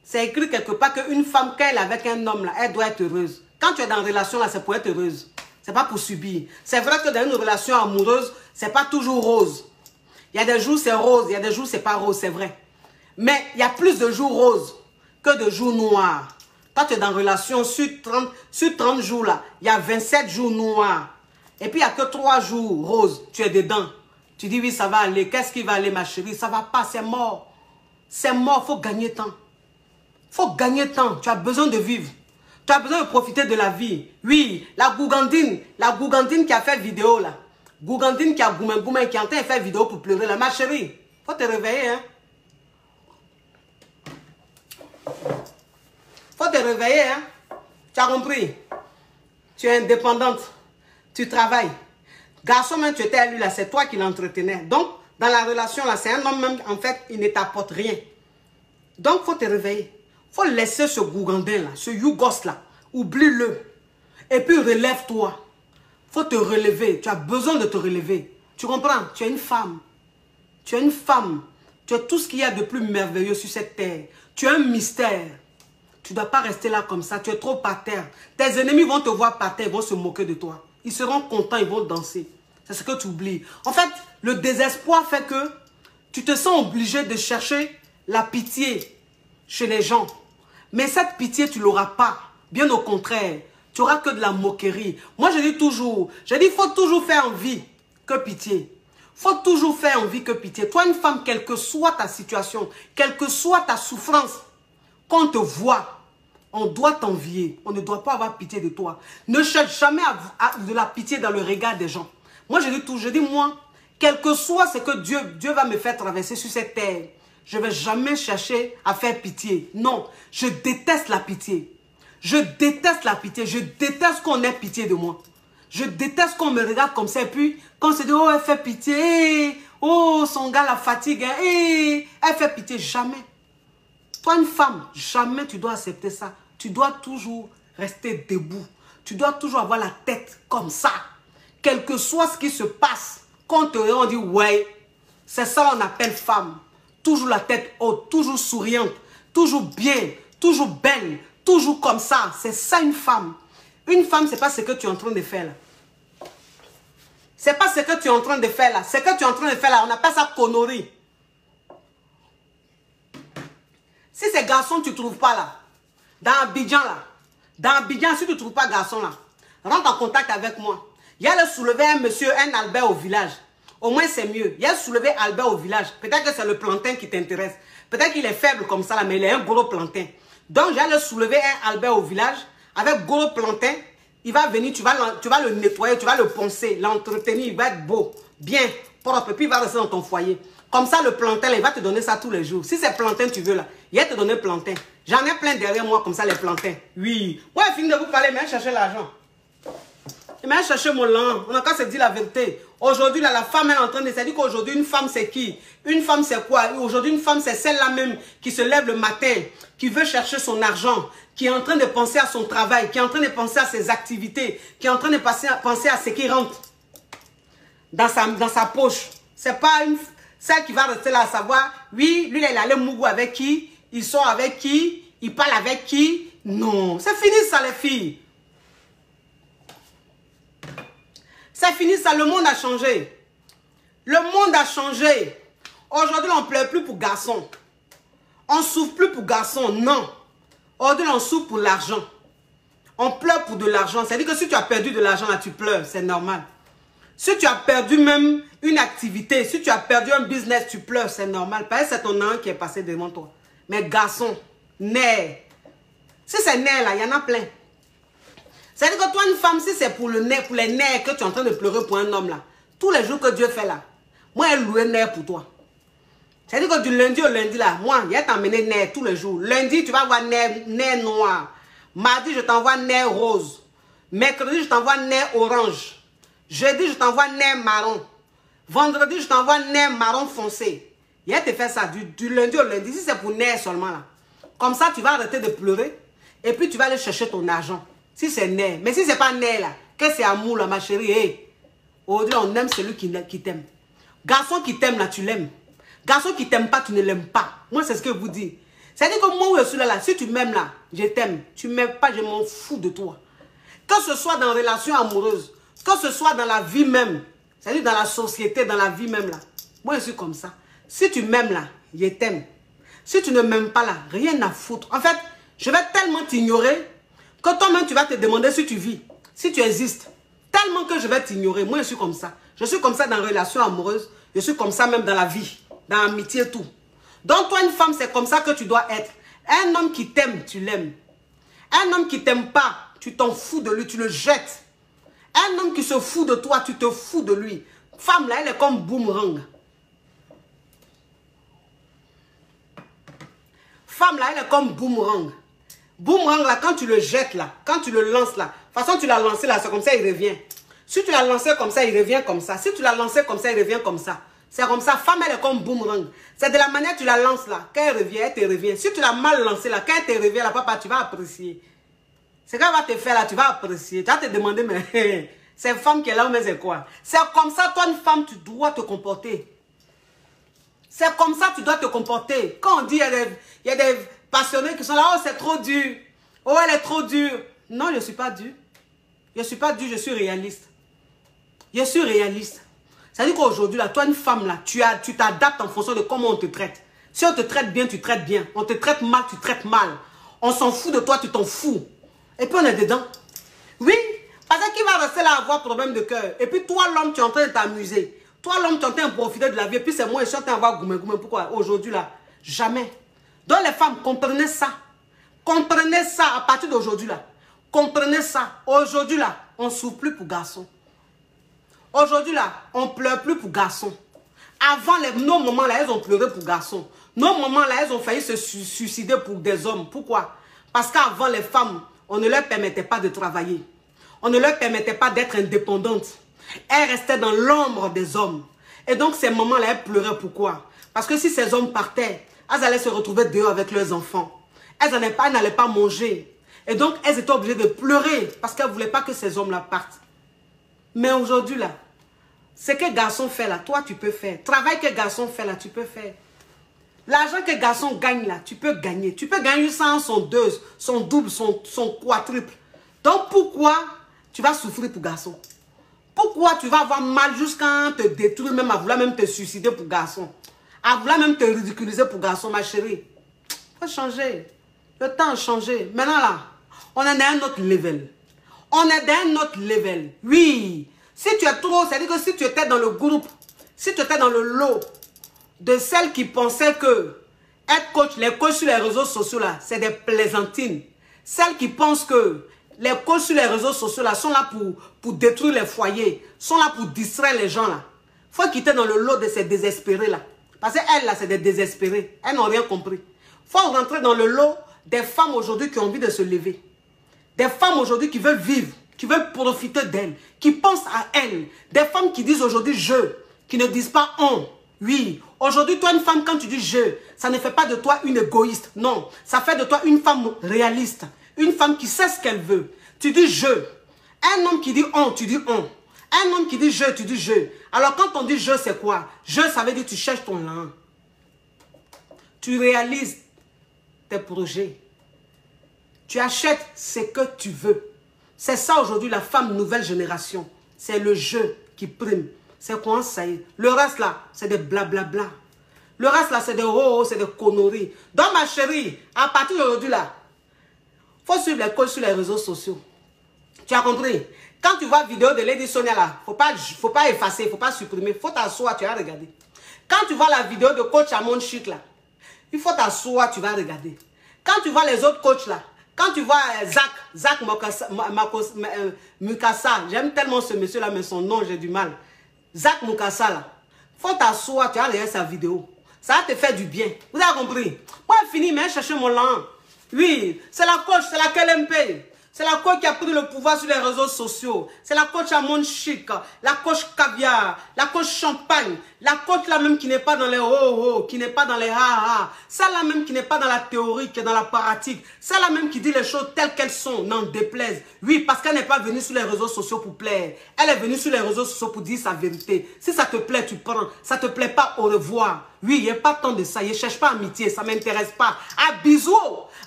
C'est écrit quelque part qu'une femme, quand elle est avec un homme là, elle doit être heureuse. Quand tu es dans une relation là, c'est pour être heureuse. C'est pas pour subir. C'est vrai que dans une relation amoureuse, c'est pas toujours rose. Il y a des jours c'est rose, il y a des jours c'est pas rose, c'est vrai. Mais il y a plus de jours roses que de jours noirs. Quand tu es dans une relation, sur 30 jours là, il y a 27 jours noirs. Et puis il n'y a que 3 jours roses, tu es dedans. Tu dis oui, ça va aller. Qu'est-ce qui va aller, ma chérie? Ça va pas, c'est mort. C'est mort, il faut gagner temps. Il faut gagner temps. Tu as besoin de vivre. Tu as besoin de profiter de la vie. Oui, la Gougandine qui a fait vidéo là. Gougandine qui a goumé, qui est en train de faire vidéo pour pleurer là. Ma chérie, il faut te réveiller, hein. Faut te réveiller, hein. Tu as compris? Tu es indépendante. Tu travailles. Garçon, même, tu étais à lui, là, c'est toi qui l'entretenais. Donc, dans la relation, là, c'est un homme, même, en fait, il ne t'apporte rien. Donc, faut te réveiller. Faut laisser ce gougandin, là, ce yougos, là. Oublie-le. Et puis, relève-toi. Faut te relever. Tu as besoin de te relever. Tu comprends? Tu es une femme. Tu es une femme. Tu es tout ce qu'il y a de plus merveilleux sur cette terre. Tu es un mystère. Tu ne dois pas rester là comme ça. Tu es trop par terre. Tes ennemis vont te voir par terre. Ils vont se moquer de toi. Ils seront contents. Ils vont danser. C'est ce que tu oublies. En fait, le désespoir fait que tu te sens obligé de chercher la pitié chez les gens. Mais cette pitié, tu ne l'auras pas. Bien au contraire. Tu n'auras que de la moquerie. Moi, je dis toujours, il faut toujours faire envie que pitié. Il faut toujours faire envie que pitié. Toi, une femme, quelle que soit ta situation, quelle que soit ta souffrance, quand on te voit, on doit t'envier. On ne doit pas avoir pitié de toi. Ne cherche jamais de la pitié dans le regard des gens. Moi, je dis toujours, moi, quel que soit ce que Dieu va me faire traverser sur cette terre, je ne vais jamais chercher à faire pitié. Non, je déteste la pitié. Je déteste la pitié. Je déteste qu'on ait pitié de moi. Je déteste qu'on me regarde comme ça. Et puis, quand on se dit, oh, elle fait pitié. Oh, son gars la fatigue. Elle fait pitié. Jamais. Toi, une femme, jamais tu dois accepter ça. Tu dois toujours rester debout. Tu dois toujours avoir la tête comme ça. Quel que soit ce qui se passe, quand on dit, ouais, c'est ça qu'on appelle femme. Toujours la tête haute, toujours souriante, toujours bien, toujours belle, toujours comme ça. C'est ça une femme. Une femme, ce n'est pas ce que tu es en train de faire là. Ce n'est pas ce que tu es en train de faire là. Ce que tu es en train de faire là, on appelle ça connerie. Si c'est garçon, tu ne trouves pas là. Dans Abidjan là. Dans Abidjan, si tu ne trouves pas garçon là, rentre en contact avec moi. Il y a le soulevé un monsieur, un Albert au village. Au moins c'est mieux. Il y a soulevé Albert au village. Peut-être que c'est le plantain qui t'intéresse. Peut-être qu'il est faible comme ça là, mais il est un gros plantain. Donc j'ai le soulever un Albert au village. Avec gros plantain, il va venir, tu vas le nettoyer, tu vas le poncer, l'entretenir, il va être beau, bien, propre, puis il va rester dans ton foyer. Comme ça, le plantain, là, il va te donner ça tous les jours. Si c'est plantain tu veux là, il va te donner plantain. J'en ai plein derrière moi comme ça, les plantains. Oui. Ouais, fini de vous parler, mais chercher l'argent. Mais chercher mon lent. On a qu'à se dire la vérité. Aujourd'hui, là, la femme est en train de se dire qu'aujourd'hui, une femme, c'est qui? Une femme, c'est quoi? Aujourd'hui, une femme, c'est celle-là même qui se lève le matin, qui veut chercher son argent, qui est en train de penser à son travail, qui est en train de penser à ses activités, qui est en train de penser à ce qui rentre dans sa poche. C'est pas celle qui va rester là à savoir, oui, lui, là, il allait Mougou avec qui? Il sort avec qui? Il parle avec qui? Non, c'est fini ça, les filles. C'est fini ça, le monde a changé. Le monde a changé. Aujourd'hui, on ne pleure plus pour garçons. On ne souffre plus pour garçons, non. Aujourd'hui, on souffre pour l'argent. On pleure pour de l'argent. C'est-à-dire que si tu as perdu de l'argent, là, tu pleures, c'est normal. Si tu as perdu même une activité, si tu as perdu un business, tu pleures, c'est normal. Parce que c'est ton âme qui est passé devant toi. Mais garçon, nerf. Si c'est nerf, là, il y en a plein. C'est-à-dire que toi, une femme, si c'est pour le nerf, pour les nerfs que tu es en train de pleurer pour un homme là, tous les jours que Dieu fait là, moi, elle loue un nerf pour toi. C'est-à-dire que du lundi au lundi là, moi, il va t'emmener nerf tous les jours. Lundi, tu vas avoir nerf noir. Mardi, je t'envoie nerf rose. Mercredi, je t'envoie nerf orange. Jeudi, je t'envoie nerf marron. Vendredi, je t'envoie nerf marron foncé. Il va te faire ça du lundi au lundi, si c'est pour nerf seulement là. Comme ça, tu vas arrêter de pleurer et puis tu vas aller chercher ton argent. Si c'est nerf. Mais si c'est pas nerf là, que c'est amour là, ma chérie, hey. Aujourd'hui, on aime celui qui t'aime. Garçon qui t'aime là, tu l'aimes. Garçon qui t'aime pas, tu ne l'aimes pas. Moi, c'est ce que je vous dis. C'est-à-dire que moi, où je suis là, si tu m'aimes là, je t'aime. Tu m'aimes pas, je m'en fous de toi. Que ce soit dans relation amoureuse, que ce soit dans la vie même, c'est-à-dire dans la société, dans la vie même là. Moi, je suis comme ça. Si tu m'aimes là, je t'aime. Si tu ne m'aimes pas là, rien à foutre. En fait, je vais tellement t'ignorer que toi-même, tu vas te demander si tu vis, si tu existes. Tellement que je vais t'ignorer. Moi, je suis comme ça. Je suis comme ça dans la relation amoureuse. Je suis comme ça même dans la vie, dans l'amitié et tout. Donc, toi, une femme, c'est comme ça que tu dois être. Un homme qui t'aime, tu l'aimes. Un homme qui t'aime pas, tu t'en fous de lui, tu le jettes. Un homme qui se fout de toi, tu te fous de lui. Femme, là, elle est comme boomerang. Femme, là, elle est comme boomerang. Boomerang, là, quand tu le jettes, là, quand tu le lances, là, de toute façon, tu l'as lancé, là, c'est comme ça, il revient. Si tu l'as lancé comme ça, il revient comme ça. Si tu l'as lancé comme ça, il revient comme ça. C'est comme ça. Femme, elle est comme boomerang. C'est de la manière que tu la lances, là. Quand elle revient, elle te revient. Si tu l'as mal lancé, là, quand elle te revient, là, papa, tu vas apprécier. C'est qu'elle va te faire, là, tu vas apprécier. Tu vas te demander, mais c'est une femme qui est là, mais c'est quoi? C'est comme ça, toi, une femme, tu dois te comporter. C'est comme ça que tu dois te comporter. Quand on dit, il y a des passionnés qui sont là, oh, c'est trop dur. Oh, elle est trop dure. Non, je ne suis pas dur. Je ne suis pas dur, je suis réaliste. Je suis réaliste. C'est-à-dire qu'aujourd'hui, là, toi, une femme, là, tu t'adaptes en fonction de comment on te traite. Si on te traite bien, tu traites bien. On te traite mal, tu traites mal. On s'en fout de toi, tu t'en fous. Et puis, on est dedans. Oui, parce qu'il va rester là à avoir problème de cœur. Et puis, toi, l'homme, tu es en train de t'amuser. Toi, l'homme, tu es en train de profiter de la vie. Et puis, c'est moi, je suis en train d'avoir goumé. Pourquoi? Aujourd'hui, là, jamais. Donc, les femmes, comprenez ça. Comprenez ça à partir d'aujourd'hui, là. Comprenez ça. Aujourd'hui, là, on ne souffre plus pour garçons. Aujourd'hui, là, on ne pleure plus pour garçons. Avant, nos mamans, là, elles ont pleuré pour garçons. Nos mamans, là, elles ont failli se suicider pour des hommes. Pourquoi? Parce qu'avant, les femmes, on ne leur permettait pas de travailler. On ne leur permettait pas d'être indépendantes. Elles restaient dans l'ombre des hommes. Et donc, ces mamans-là, elles pleuraient. Pourquoi? Parce que si ces hommes partaient, elles allaient se retrouver dehors avec leurs enfants. Elles n'allaient pas manger. Et donc, elles étaient obligées de pleurer parce qu'elles ne voulaient pas que ces hommes-là partent. Mais aujourd'hui, là, ce que garçon fait là, toi, tu peux faire. Travail que garçon fait là, tu peux faire. L'argent que garçon gagne là, tu peux gagner. Tu peux gagner ça, son deux, son double, son quadruple. Donc, pourquoi tu vas souffrir pour garçon? Pourquoi tu vas avoir mal jusqu'à te détruire, même à vouloir même te suicider pour garçon? À vouloir même te ridiculiser pour garçon, ma chérie? Il faut changer. Le temps a changé. Maintenant là, on est dans un autre level. On est dans un autre level. Oui. Si tu es trop, c'est-à-dire que si tu étais dans le groupe, si tu étais dans le lot de celles qui pensaient que être coach, les coachs sur les réseaux sociaux là, c'est des plaisantines. Celles qui pensent que les coachs sur les réseaux sociaux là sont là pour détruire les foyers, sont là pour distraire les gens là. Il faut quitter dans le lot de ces désespérés là. Parce qu'elles là, c'est des désespérés. Elles n'ont rien compris. Il faut rentrer dans le lot des femmes aujourd'hui qui ont envie de se lever. Des femmes aujourd'hui qui veulent vivre, qui veulent profiter d'elles, qui pensent à elles. Des femmes qui disent aujourd'hui je, qui ne disent pas on. Oui, aujourd'hui, toi, une femme, quand tu dis je, ça ne fait pas de toi une égoïste. Non, ça fait de toi une femme réaliste. Une femme qui sait ce qu'elle veut. Tu dis je. Un homme qui dit on, tu dis on. Un homme qui dit je, tu dis je. Alors, quand on dit je, c'est quoi? Je, ça veut dire tu cherches ton lin. Tu réalises tes projets. Tu achètes ce que tu veux. C'est ça aujourd'hui la femme nouvelle génération. C'est le jeu qui prime. C'est quoi ça y est. Le reste là, c'est des blablabla. Le reste là, c'est des oh, c'est des conneries. Donc ma chérie, à partir d'aujourd'hui là, il faut suivre les coachs sur les réseaux sociaux. Tu as compris? Quand tu vois vidéo de Lady Sonia là, faut pas effacer, il ne faut pas supprimer. Il faut t'asseoir, tu vas regarder. Quand tu vois la vidéo de coach Amon Chic là, il faut t'asseoir, tu vas regarder. Quand tu vois les autres coachs là, quand tu vois Zach Mukasa, j'aime tellement ce monsieur là, mais son nom, j'ai du mal. Zach Mukasa là, faut t'asseoir, tu vas regarder sa vidéo. Ça va te faire du bien. Vous avez compris? Moi, fini, mais chercher mon lan. Oui, c'est la coach, c'est la KLMP. C'est la coach qui a pris le pouvoir sur les réseaux sociaux. C'est la coach à Monde Chic, la coach caviar, la coach champagne, la coach là même qui n'est pas dans les ho-ho, qui n'est pas dans les ha-ha. Celle-là même qui n'est pas dans la théorie, qui est dans la pratique. Celle-là même qui dit les choses telles qu'elles sont, n'en déplaise. Oui, parce qu'elle n'est pas venue sur les réseaux sociaux pour plaire. Elle est venue sur les réseaux sociaux pour dire sa vérité. Si ça te plaît, tu prends. Ça te plaît pas, au revoir. Oui, il n'y a pas tant de ça. Il ne cherche pas amitié, ça ne m'intéresse pas. À bisous.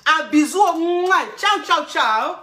À bisous. Ciao, ciao, ciao.